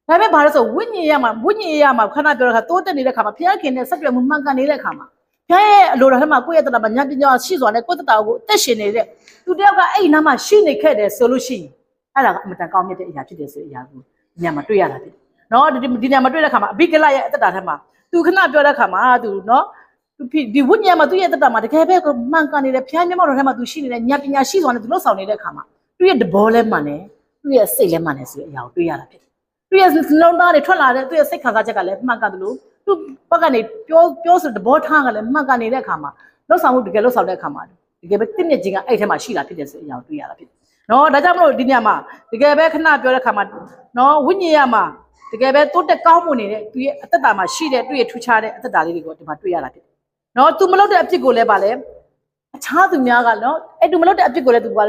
ာဒါပေမဲ့ဘာလို့ဆိုဝိညာဉ်ရမှာခဏပြောတဲ့ခါတိုးတက်နေတဲ့ခါမှာဘုရားခင်နဲ့ဆက်တွယ်မှုမှန်ကန်နေတဲ့ခါမှာဘုရားရဲ့အလိုတော်ထဲမှာကိုယ့်ရဲ့တတမှာဉာဏ်ပညာရှိစွာနဲ့ကိုယ့်တတကိုအသက်ရှင်နေတဲ့သူတယောက်ကအဲ့ဒီနားမှာရှိနေခဲ့တယ်ဆိုလို့ရှိရင်အဲ့ဒါကအမတန်ကောင်းမြတ်တဲ့အရာဖြစ်တယ်ဆိုတဲ့အရာကိုညမှာတွေ့ရတာဖြစ်တယ်။နော်ဒီညမှာတွေ့တဲ့ခါမှာအဘိဂလရဲ့အတ္တထဲမှာသူခဏပြောတဲ့ခါမှာသူနော်ဒီဝိညာဉ်မှာသူ့ရဲ့တတမှာတကယ်ပဲကိုမှန်ကန်နေတဲ့ဘုရားမျက်မှောက်တော်ထဲမှာသူရှိနေတဲ့ဉာဏ်ပညာရှိစွာနဲ့သူလှုပ်ဆောင်နေတဲ့ခါမှာသူ့ရဲ့တဘောလဲမှန်တယ်သူ့ရဲ့စိတ်လဲမှန်တယ်ဆိုတဲ့အရာကိုတွေ့ရတာဖြစ်တယ်။သူ့ရဲ့လုံးသားတွေထွက်လာတဲ့သူ့ရဲ့စိတ်ခံစားချက်ကလည်းမှန်ကန်တယ်လို့သူ့ဘက်ကနေပြောဆိုတဘောထားကလည်းမှန်ကန်နေတဲ့အခါမှာလှုပ်ဆောင်မှုတကယ်လှုပ်ဆောင်တဲ့အခါမှာတကယ်ပဲတင့်မြင့်ခြင်းကအဲ့ထဲမှာရှိတာဖြစ်တယ်ဆိုတဲ့အရာကိုတွေ့ရတာဖြစ်တယ်။နော်ဒါကြောင့်မလို့ဒီညမှာတကယ်ပဲခဏပြောတဲ့အခါမှာနော်ဝိညာဉ်ရမှာတကယ်ပဲတိုးတက်ကောင်းမွန်နေတဲ့သူရဲ့အတ္တမှာရှိတဲ့သူ့ရဲ့ထူးခြားတဲ့အတ္တလေးတွေကိုဒီမှာတွေ့ရတာဖြစ်တယ်။နော်သူမလုပ်တဲ့အဖြစ်ကိုလည်းပါလေအခြားသူများကနော်အဲ့သူမလုပ်တဲ့အဖြစ်ကိုလည်းသူက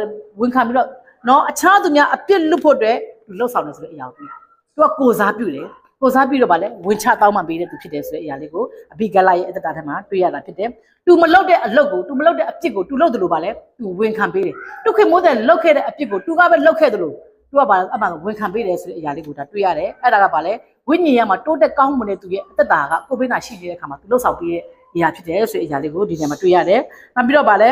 ဝန်ခံပြီးတော့နော်အခြားသူများအပြစ်လွတ်ဖို့အတွက်သူလှုပ်ဆောင်နေဆိုတဲ့အရာကိုတွေ့ရတယ်။သူကကိုစားပြုတယ်ကိုစားပြုတော့ပါလေဝင်ချတောင်းမှပေးတဲ့သူဖြစ်တယ်ဆိုတဲ့အရာလေးကိုအဘိဂလရဲ့အတ္တထဲမှာတွေ့ရတာဖြစ်တယ်။ तू မလုပ်တဲ့အလုပ်ကို तू မလုပ်တဲ့အပြစ်ကို तू လုပ်တယ်လို့ပါလေ तू ဝန်ခံပေးတယ်။သူခင်မိုးတဲ့လုပ်ခဲ့တဲ့အပြစ်ကို तू ကပဲလုပ်ခဲ့တယ်လို့ तू ကပါအမှန်ဝန်ခံပေးတယ်ဆိုတဲ့အရာလေးကိုဒါတွေ့ရတယ်။အဲ့ဒါကပါလေဝိညာဉ်ရမှာတိုးတက်ကောင်းမွန်တဲ့သူရဲ့အတ္တကကိုဘေးနာရှိနေတဲ့အခါမှာ तू လှုပ်ဆောင်ပေးတဲ့အရာဖြစ်တယ်ဆိုတဲ့အရာလေးကိုဒီနေ့မှာတွေ့ရတယ်။နောက်ပြီးတော့ပါလ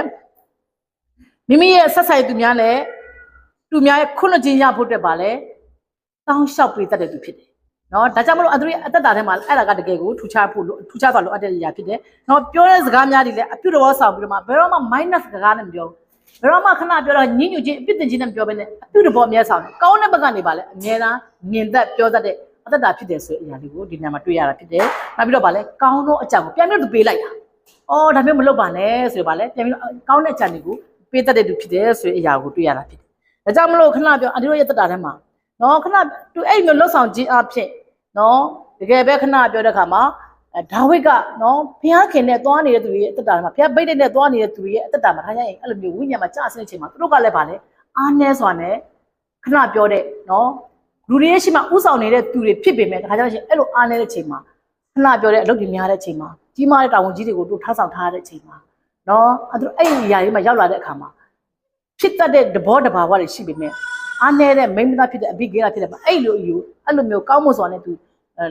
ေမိမိရဲ့ဆက်ဆိုင်သူများနဲ့သူများရဲ့ခွင့်လွှတ်ခြင်းရဖို့အတွက်ပါလေတောင်းလျှောက်ပေးတတ်တဲ့သူဖြစ်တယ်။နော်ဒါကြောင့်မလို့အတူရဲ့အတ္တထဲမှာအဲ့ဒါကတကယ်ကိုထူခြားသွားလို့အပ်တဲ့အရာဖြစ်တယ်။နော်ပြောတဲ့စကားများတွေလည်းအပြုတော်ဆောင်ပြီးတော့မှဘယ်တော့မှ minus စကားနဲ့မပြောဘူး။ဘယ်တော့မှခဏပြောတော့ညှဉ်းညူခြင်းအပြစ်တင်ခြင်းနဲ့မပြောဘဲနဲ့အပြုတော်အမြဲဆောင်ကောင်းတဲ့ဘက်ကနေပါလေအမြဲတမ်းမြင်သက်ပြောတတ်တဲ့အတ္တဖြစ်တယ်ဆိုတဲ့အရာလေးကိုဒီညမှာတွေ့ရတာဖြစ်တယ်။နောက်ပြီးတော့ပါလေကောင်းသောအကြောင်းကိုပြန်ပြီးတော့ပေးလိုက်တာ။အော်ဒါမျိုးမလုပ်ပါနဲ့ဆိုတော့ပါလေပြန်ပြီးတော့ကောင်းတဲ့အကြောင်းတွေကိုပေးတတ်တဲ့သူဖြစ်တယ်ဆိုတဲ့အရာကိုတွေ့ရတာဖြစ်တယ်။ဒါကြောင့်မလို့ခဏပြောအတူရဲ့တတထဲမှာနော်ခဏသူအဲ့မျိုးလှုပ်ဆောင်ခြင်းအဖြစ်နော်တကယ်ပဲခဏပြောတဲ့ခါမှာဒါဝိဒ်ကနော်ဘုရားခင်နဲ့သွားနေတဲ့သူရဲ့အတ္တမှာဘုရားဗိတ်တဲ့နဲ့သွားနေတဲ့သူရဲ့အတ္တမှာထားရရင်အဲ့လိုမျိုးဝိညာဉ်မှာကြာဆင်းချိန်မှာသူတို့ကလည်းဗာလဲအားနည်းစွာနဲ့ခဏပြောတဲ့နော်လူတွေရဲ့ရှိမှဥဆောင်နေတဲ့သူတွေဖြစ်ပေမဲ့ဒါကြောင့်ရှင်အဲ့လိုအားနည်းတဲ့ချိန်မှာခဏပြောတဲ့အလုပ်တွေများတဲ့ချိန်မှာကြီးမားတဲ့တာဝန်ကြီးတွေကိုတို့ထားဆောင်ထားတဲ့ချိန်မှာနော်အဲ့ဒီအရာတွေမှာရောက်လာတဲ့အခါမှာဖြစ်တတ်တဲ့သဘောတဘာဝတွေရှိပေမဲ့အားနည်းတဲ့မိမသားဖြစ်တဲ့အဘိဂေလဖြစ်တဲ့အဲ့လိုမျိုးကောင်းမွန်စွာနဲ့သ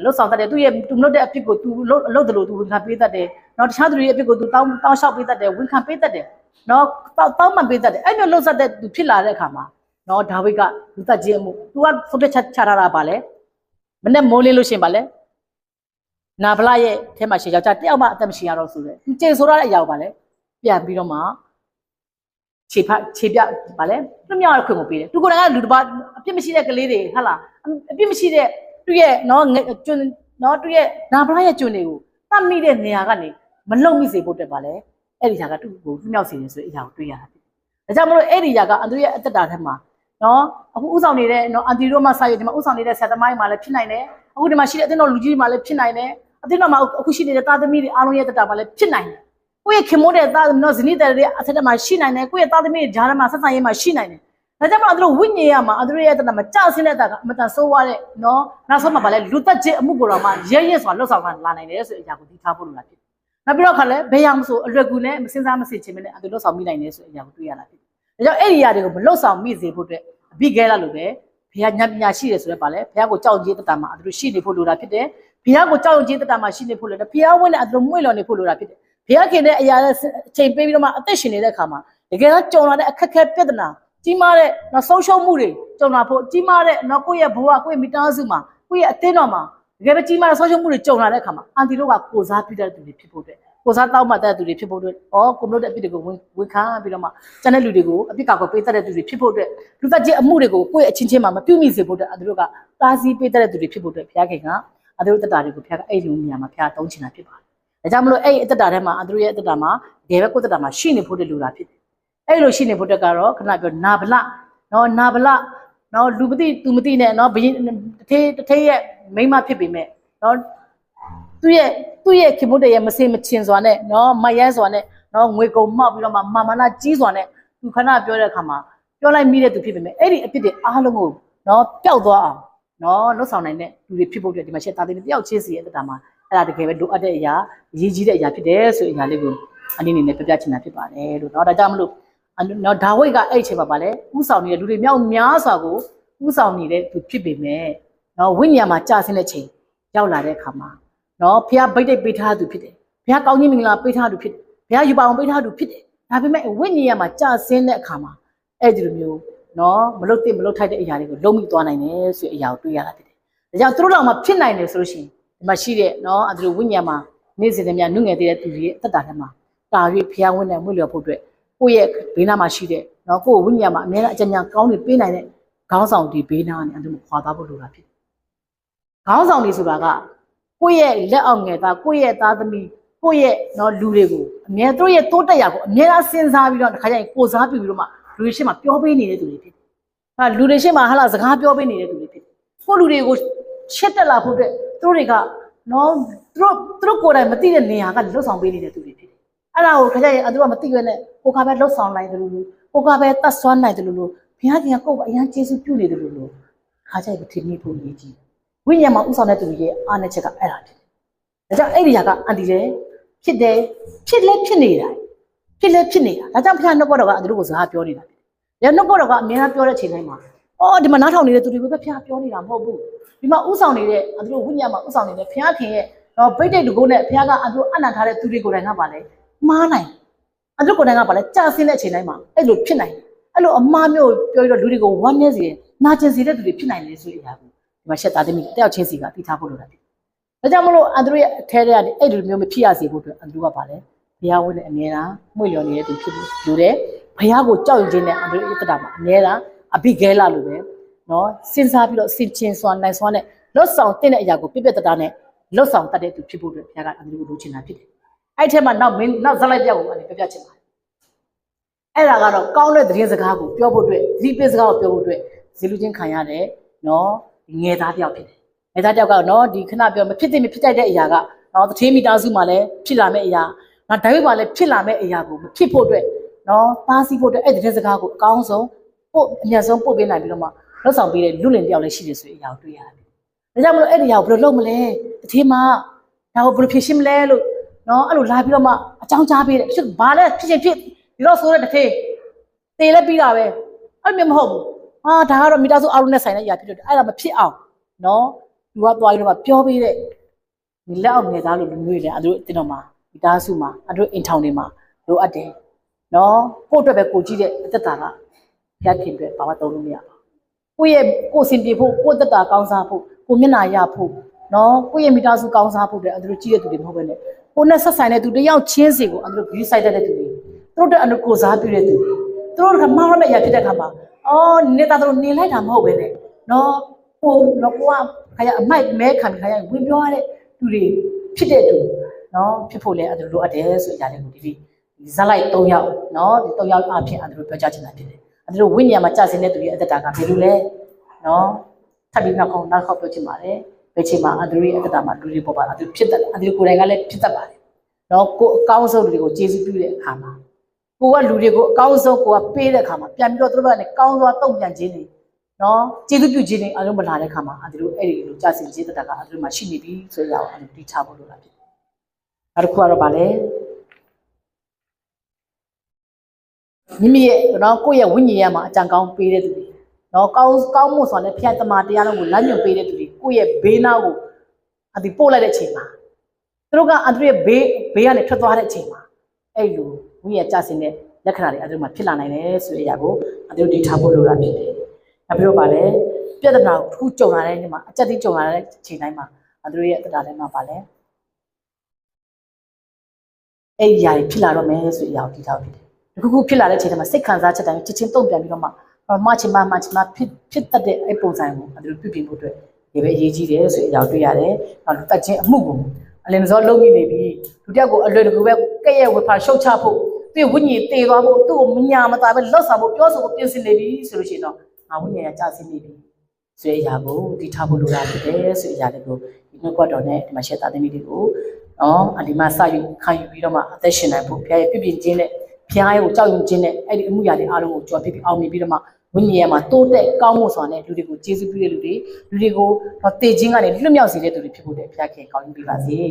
ူလှုပ်ဆောင်တတ်တယ်သူမလုပ်တဲ့အဖြစ်ကိုသူလုပ်တယ်လို့သူဝန်ခံပေးတတ်တယ်နော်တခြားသူတွေရဲ့အဖြစ်ကိုသူတောင်းလျှောက်ပေးတတ်တယ်ဝန်ခံပေးတတ်တယ်နော်တောင်းမှပေးတတ်တယ်အဲ့လိုလှုပ်ဆက်တဲ့သူဖြစ်လာတဲ့အခါမှာနော်ဒါဝိဒ်ကလူသက်ခြင်းမှုသူကဖုတ်တက်ချထားတာပါလေမနဲ့မိုးလင်းလို့ရှင်ပါလေနာဗလာရဲ့အဲမှာရှင်ယောက်ျားတယောက်မှအသက်မရှိရတော့ဆိုတယ်သူကျေဆိုရတဲ့အရာကိုပါလေပြန်ပြီးတော့မှခြေပြပါလေသူမြောက်ရခွင့်ကိုပေးတယ်သူကိုယ်တိုင်ကလူတစ်ပါးအပြစ်မရှိတဲ့ကလေးတွေဟုတ်လားအပြစ်မရှိတဲ့သူ့ရဲ့နော်ကျွန်းနော်သူ့ရဲ့နာဗလာရဲ့ကျွန်းတွေကိုတတ်မိတဲ့နေရာကနေမလုံမိစေဖို့တက်ပါလေအဲ့ဒီຢာကသူ့ကိုသူ့မြောက်စေတယ်ဆိုတဲ့အရာကိုတွေ့ရတာဒါကြောင့်မလို့အဲ့ဒီຢာကအန်သူရဲ့အတ္တထဲမှာနော်အခုဥဆောင်နေတဲ့နော်အန်တီတို့မှစာရွက်ဒီမှာဥဆောင်နေတဲ့ဆက်သမိုင်းမှာလည်းဖြစ်နိုင်တယ်အခုဒီမှာရှိတဲ့အတင်းတော်လူကြီးတွေမှာလည်းဖြစ်နိုင်တယ်အတင်းတော်မှာအခုရှိနေတဲ့သားသမီးတွေအားလုံးရဲ့တတမှာလည်းဖြစ်နိုင်တယ်ကိုယ့်ရဲ့ခင်မိုးတဲ့သားနော်ဇနီးတဲ့တွေအဆက်မှာရှိနိုင်တယ်ကိုယ့်ရဲ့သားသမီးတွေဂျားထဲမှာဆက်ဆံရေးမှာရှိနိုင်တယ်ဒါကြောင့်မလို့သူတို့ဝိညာဉ်ရမှာသူတို့ရဲ့တတမှာကြာဆင်းတဲ့တာကအမတန်ဆိုးဝါးတဲ့နော်နောက်ဆုံးမှာဗာလဲလူသက်ခြင်းအမှုကိုတော့မှရဲစွာလှုပ်ဆောင်လာနိုင်တယ်ဆိုတဲ့အရာကိုသိထားဖို့လိုလားဖြစ်နောက်ပြီးတော့ခါလဲဘယ်ရမဆိုအလွယ်ကူနဲ့မစင်စားမစစ်ချင်းနဲ့သူလှုပ်ဆောင်မိနိုင်တယ်ဆိုတဲ့အရာကိုတွေ့ရတာဖြစ်ဒါကြောင့်အဲ့ဒီအရာတွေကိုမလှုပ်ဆောင်မိစေဖို့အတွက်အဘိဂဲလလို့ပဲဘုရားဉာဏ်ပညာရှိတယ်ဆိုတော့ဗာလဲဘုရားကိုကြောက်ကြည်တတမှာသူတို့ရှိနေဖို့လိုတာဖြစ်တယ်ဘုရားကိုကြောက်ကြည်တတမှာရှိနေဖို့လိုတယ်ဘုရားဝင့်နဲ့သူတို့မွေ့လျော်နေဖို့လိုတာဖြစ်တယ်ဘုရားခင်တဲ့အရာနဲ့အချိန်ပေးပြီးတော့မှအသက်ရှင်နေတဲ့အခါမှာတကယ်တော့ကြုံလာတဲ့အခက်အခဲပြဿနာကြီးမားတဲ့နော်ဆုံးရှုံးမှုတွေကြုံလာဖို့ကြီးမားတဲ့နော်ကိုယ့်ရဲ့ဘဝကိုယ့်ရဲ့မိသားစုမှာကိုယ့်ရဲ့အသင်းတော်မှာ တကယ်ပဲကြီးမားတဲ့ဆုံးရှုံးမှုတွေကြုံလာတဲ့အခါမှာအန်တီတို့ကကိုစားပြတဲ့သူတွေဖြစ်ဖို့အတွက်ကိုစားတောက်မှတဲ့သူတွေဖြစ်ဖို့အတွက်ကိုမလို့တဲ့အပြစ်တွေကိုဝန်ခံပြီးတော့မှကျန်တဲ့လူတွေကိုအပြစ်ကောက်ပေးတတ်တဲ့သူတွေဖြစ်ဖို့အတွက်လူသက်ချင်းအမှုတွေကိုကိုယ့်ရဲ့အချင်းချင်းမှာမပြုမိစေဖို့အတွက်အန်တီတို့ကတားဆီးပေးတတ်တဲ့သူတွေဖြစ်ဖို့အတွက်ဘုရားခင်ကအန်တီတို့တက်တာတွေကိုဘုရားကအဲ့လိုနေရာမှာဘုရားတောင်းချင်တာဖြစ်ပါတယ်ဒါကြောင့်မလို့အဲ့အတက်တာထဲမှာအန်တီတို့ရဲ့အတက်တာမှာတကယ်ပဲကိုယ့်တက်တာမှာရှိနေဖို့တဲ့လူလာဖြစ်တယ်အဲ့လိုရှိနေဖို့အတွက်ကတော့ခဏပြောနာဗလနာဗလလူမသိသူမသိနဲ့ဘယင်းတထေးရဲ့မိမဖြစ်ပေမဲ့သူ့ရဲ့ခင်မုတ်ရဲ့မစင်မချင်စွာနဲ့မရဲစွာနဲ့ငွေကုန်မောက်ပြီးတော့မှမာမနာကြီးစွာနဲ့သူခဏပြောတဲ့အခါမှာပြောလိုက်မိတဲ့သူဖြစ်ပေမဲ့အဲ့ဒီအဖြစ်တွေအားလုံးကိုပျောက်သွားအောင်လွတ်ဆောင်နိုင်တဲ့လူတွေဖြစ်ဖို့အတွက်ဒီမှာရှက်သားတွေတယောက်ချင်းစီရဲ့အတ္တမှာအဲ့ဒါတကယ်ပဲလိုအပ်တဲ့အရာအရေးကြီးတဲ့အရာဖြစ်တယ်ဆိုတဲ့အရာလေးကိုအနေနဲ့ပြပြချင်တာဖြစ်ပါတယ်လို့ဒါကြောင့်မလို့ဒါဝိတ်ကအဲ့အချိန်မှာပါလေဥဆောင်နေတဲ့လူတွေမြောက်များစွာကိုဥဆောင်နေတဲ့သူဖြစ်ပေမဲ့ဝိညာဉ်မှာကြာဆင်းတဲ့ချိန်ရောက်လာတဲ့အခါမှာဘုရားဗိတ်တိတ်ပေးထားသူဖြစ်တယ်ဘုရားကောင်းကြီးမင်္ဂလာပေးထားသူဖြစ်တယ်ဘုရားယူပါအောင်ပေးထားသူဖြစ်တယ်ဒါပေမဲ့ဝိညာဉ်မှာကြာဆင်းတဲ့အခါမှာအဲ့ဒီလိုမျိုးမလုတ်တိမလုတ်ထိုက်တဲ့အရာတွေကိုလုံးမိသွားနိုင်တယ်ဆိုတဲ့အရာကိုတွေ့ရတာဖြစ်တယ်ဒါကြောင့်သူတို့လောက်မှဖြစ်နိုင်တယ်ဆိုလို့ရှိရင်ဒီမှာရှိတဲ့အဲ့ဒီလိုဝိညာဉ်မှာနေ့စဉ်တည်းများနုငယ်သေးတဲ့သူတွေရဲ့အသက်တာထဲမှာတာ၍ဘုရားဝင်တဲ့မွေ့လျော်ဖို့အတွက်ကိုယ့်ရဲ့ဘေးနားမှာရှိတဲ့ကိုယ့်ဝိညာဉ်မှာအများအကြံဉာဏ်ကောင်းတွေပေးနိုင်တဲ့ခေါင်းဆောင်ဒီဘေးနားနဲ့အဲ့ဒီမှာခွာသွားဖို့လိုတာဖြစ်တယ်ခေါင်းဆောင်တွေဆိုတာကကိုယ့်ရဲ့လက်အောက်ငယ်သားကိုယ့်ရဲ့သားသမီးကိုယ့်ရဲ့လူတွေကိုအများတို့ရဲ့တိုးတက်ရာကိုအများအားစဉ်းစားပြီးတော့တစ်ခါကျရင်ကိုစားပြပြီးတော့မှလူတွေရှေ့မှာပြောပေးနေတဲ့သူတွေဖြစ်တယ်။ဟာလူတွေရှေ့မှာစကားပြောပေးနေတဲ့သူတွေဖြစ်တယ်။ကိုလူတွေကိုရှက်တက်လာဖို့အတွက်သူတို့တွေကသူတို့ကိုယ်တိုင်မသိတဲ့နေရာကလှုပ်ဆောင်ပေးနေတဲ့သူတွေဖြစ်တယ်။အဲ့ဒါကိုခါကျရင်သူတို့ကမသိရနဲ့ကိုကပဲလှုပ်ဆောင်နိုင်တယ်လို့ကိုကပဲတတ်ဆွမ်းနိုင်တယ်လို့ဘုရားခင်ကကိုယ်ကအရန်ကျေးဇူးပြုနေတယ်လို့ခါကျရင်ထင်မိဖို့ရည်ကြီးဝိညာဉ်မှာဥဆောင်တဲ့သူတွေရဲ့အားနည်းချက်ကအဲ့ဒါဖြစ်တယ်။ဒါကြောင့်အဲ့ဒီဟာကအန်တီလည်းဖြစ်တယ်ဖြစ်နေတာဒါကြောင့်ဘုရားနှုတ်ကတော်ကသူတို့ကိုစကားပြောနေတာ။ဒါနှုတ်ကတော်ကအများအားပြောတဲ့အချိန်တိုင်းမှာဒီမှာနားထောင်နေတဲ့သူတွေကိုပဲဘုရားပြောနေတာမဟုတ်ဘူး။ဒီမှာဥဆောင်နေတဲ့သူတို့ဝိညာဉ်မှာဥဆောင်နေတဲ့ဘုရားခင်ရဲ့ဗိတ်တိတ်တကုန်းနဲ့ဘုရားကအသူအနံ့ထားတဲ့သူတွေကိုယ်တိုင်ကပါလဲမှားနိုင်။အသူကိုယ်တိုင်ကပါလဲကြာဆင်းတဲ့အချိန်တိုင်းမှာအဲ့လိုဖြစ်နိုင်။အဲ့လိုအမှားမျိုးပြောပြီးတော့လူတွေကိုဝမ်းနည်းစေနာကျင်စေတဲ့သူတွေဖြစ်နိုင်တယ်ဆိုတဲ့အရာကိုဒီမှာရှက်သားသမီးတယောက်ချင်းစီကသိထားဖို့လိုတာဖြစ်။ဒါကြောင့်မလို့အန်ဒရရဲ့အထဲထဲကနေအဲ့လိုမျိုးမဖြစ်ရစေဖို့အတွက်အန်ဒရကပါလဲဘုရားဝင်တဲ့အမြဲတမ်းမွေ့လျော်နေတဲ့သူဖြစ်လို့လူတဲ့ဘုရားကိုကြောက်ရွံ့ခြင်းနဲ့အန်ဒရရဲ့တတာမှာအမြဲတမ်းအဘိဂဲလာလို့ပဲစဉ်းစားပြီးတော့စင်ချင်းစွာနိုင်စွာနဲ့လွတ်ဆောင်တဲ့အရာကိုပြပြတတာနဲ့လွတ်ဆောင်တတ်တဲ့သူဖြစ်ဖို့အတွက်ဘုရားကအန်ဒရကိုလိုချင်တာဖြစ်တယ်။အဲ့ထဲမှာနောက်ဇက်လိုက်ပြောက်ကိုလည်းပြချင်ပါတယ်။အဲ့ဒါကတော့ကောင်းတဲ့သတင်းစကားကိုပြောဖို့အတွက်ဒီပြစကားကိုပြောဖို့အတွက်ဇေလူချင်းခံရတဲ့ငယ်သားတယောက်ဖြစ်တယ်။ငယ်သားတယောက်ကဒီခဏပြောမဖြစ်တဲ့အရာကတထေးမိသားစုမှာလည်းဖြစ်လာမယ့်အရာဓာတ်ဝိမှာလည်းဖြစ်လာမယ့်အရာကိုမဖြစ်ဖို့အတွက်သားစီးဖို့အတွက်အဲ့ဒီတဲ့စကားကိုအကောင်းဆုံးအမြတ်ဆုံးပို့ပေးနိုင်ပြီးတော့မှလောက်ဆောင်ပေးတဲ့လူလင်တယောက်လည်းရှိတယ်ဆိုတဲ့အရာကိုတွေ့ရတယ်။ဒါကြောင့်မလို့အဲ့ဒီအရာကိုဘယ်လိုလုပ်မလဲတထေးမဒါကိုဘယ်လိုဖြေရှင်းမလဲလို့အဲ့လိုလာပြီးတော့မှအကြောင်းကြားပေးတယ်ဖြစ်ဘာလဲဖြစ်ဒီတော့ဆိုတဲ့တထေးတေလည်းပြီးတာပဲအဲ့မျိုးမဟုတ်ဘူး။ဒါကတော့မိသားစုအားလုံးနဲ့ဆိုင်တဲ့အရာဖြစ်တယ်အဲ့ဒါမဖြစ်အောင်သူကသွားပြီးတော့ပြောပေးတဲ့ဒီလက်အောင်ငယ်သားလို့လူမျိုးတွေလည်းသူတို့တင်တော်မှာမိသားစုမှာသူတို့အင်ထောင်တွေမှာလိုအပ်တယ်ကိုယ့်အတွက်ပဲကိုကြည့်တဲ့အသက်တာကရခင်အတွက်ဘာမှသုံးလို့မရဘူးကိုယ်စင်ပြေဖို့ကိုယ့်သက်တာကောင်းစားဖို့ကိုမျက်နှာရဖို့ကိုယ့်ရဲ့မိသားစုကောင်းစားဖို့တဲ့သူတို့ကြည့်တဲ့သူတွေမဟုတ်ဘဲနဲ့ကိုနဲ့ဆက်ဆိုင်တဲ့သူတယောက်ချင်းစီကိုသူတို့ view site တဲ့သူတွေသူတို့တဲ့အနုကိုစားပြုတဲ့သူတွေသူတို့ကမှားရမယ့်အရာဖြစ်တဲ့အခါမှာနေတာသူတို့နေလိုက်တာမဟုတ်ဘဲနဲ့ကိုကခါရအမိုက်မဲခံခါရဝင်ပြောရတဲ့သူတွေဖြစ်တဲ့သူဖြစ်ဖို့လဲအဲ့ဒါလိုအပ်တယ်ဆိုကြတယ်ကိုဒီဇက်လိုက်3ယောက်ဒီ3ယောက်အဖြစ်အဲ့ဒါလိုပြောကြချင်တာဖြစ်တယ်အဲ့ဒါလိုဝိညာဉ်မှာကြာစင်တဲ့သူရဲ့အသက်တာကဘယ်လိုလဲထပ်ပြီးနောက်ခေါက်ပြောချင်ပါတယ်ဘယ်ချိန်မှာအဲ့ဒါရဲ့အသက်တာမှာလူတွေပေါ်ပါအဲ့ဒါဖြစ်တတ်တယ်အဲ့ဒါကိုယ်တိုင်ကလည်းဖြစ်တတ်ပါတယ်ကိုအကောင်းဆုံးတွေကိုကျေးဇူးပြုတဲ့အခါမှာကိုကလူတွေကိုအကောင်းဆုံးကိုကပေးတဲ့အခါမှာပြန်ပြီးတော့သူတို့ကလည်းကောင်းစွာတုံ့ပြန်ခြင်းတွေကျေးဇူးပြုခြင်းတွေအလုံးမလာတဲ့ခါမှာအဲ့ဒီလိုကြာစင်ခြင်းတတ်တာကအဲ့ဒီမှာရှိနေပြီဆိုရအောင်အဲ့ဒီချဖို့လိုတာဖြစ်တယ်။နောက်တစ်ခုကတော့ဗာလဲမိမိရဲ့ကိုယ့်ရဲ့ဝိညာဉ်ရမှာအကြံကောင်းပေးတဲ့သူတွေကောင်းမှုဆိုတဲ့ဖျက်သမားတရားလုံးကိုလမ်းညွှန်ပေးတဲ့သူတွေကိုယ့်ရဲ့ဘေးနားကိုအဒီပို့လိုက်တဲ့အချိန်မှာသူတို့ကအသူရဲ့ဘေးကနေထွက်သွားတဲ့အချိန်မှာအဲ့လိုဝိညာဉ်ကြာစင်တဲ့လက္ခဏာတွေအဲ့ဒီမှာဖြစ်လာနိုင်တယ်ဆိုတဲ့အရာကိုအဲ့ဒီဒီထားဖို့လိုတာဖြစ်တယ်။နောက်ပြီးတော့ဗာလဲပြဿနာတစ်ခုကြုံလာတဲ့နေ့မှာအကြက်တိကြုံလာတဲ့အချိန်တိုင်းမှာ သူတို့ရဲ့အတ္တထဲမှာပါလဲအဲ့ဒီຢာတွေဖြစ်လာတော့မယ်ဆိုအရာကိုတည်ထောင်ဖြစ်တယ်ဒီခုဖြစ်လာတဲ့အချိန်မှာစိတ်ခံစားချက်တိုင်းချက်ချင်းတုံ့ပြန်ပြီးတော့မှမှချင်မှဖြစ်တတ်တဲ့အဲ့ပုံစံကိုသူတို့ပြုပြင်ဖို့အတွက်ဒီပဲအရေးကြီးတယ်ဆိုအရာကိုတွေ့ရတယ်နောက်လူတက်ချင်းအမှုကိုအလင်းစောလုံးမိနေပြီလူတယောက်ကိုအလွယ်တကူပဲကဲ့ရဲ့ဝေဖန်ရှုတ်ချဖို့သူ့ဝိညာဉ်တည်သွားဖို့သူ့ကိုမညာမသာပဲလွတ်ဆောင်ဖို့ပြောဆိုဖို့ပြင်ဆင်နေပြီဆိုလို့ရှိရင်တော့ငါဝိညာဉ်ကကြာဆင်းနေပြီဆိုတဲ့အရာကိုတည်ထားဖို့လိုတာဖြစ်တယ်ဆိုတဲ့အရာလေးကိုဒီနှုတ်ကပတ်တော်နဲ့ဒီမှာရှက်သားသမီးတွေကိုနော်အဒီမှာစယူခံယူပြီးတော့မှအသက်ရှင်နိုင်ဖို့ဘုရားရဲ့ပြည့်ပြည့်ခြင်းနဲ့ဘုရားရဲ့ကိုကြောက်ရွံ့ခြင်းနဲ့အဲ့ဒီအမှုရာတွေအားလုံးကိုကြော်ပြပြီးအောင်မြင်ပြီးတော့မှဝိညာဉ်မှာတိုးတက်ကောင်းမှုဆိုတာနဲ့လူတွေကိုကျေးဇူးပြုတဲ့လူတွေကိုတော့တည်ခြင်းကနေလွတ်မြောက်စေတဲ့သူတွေဖြစ်ဖို့တဲ့ဘုရားခင်ကောင်းကြီးပေးပါစေ။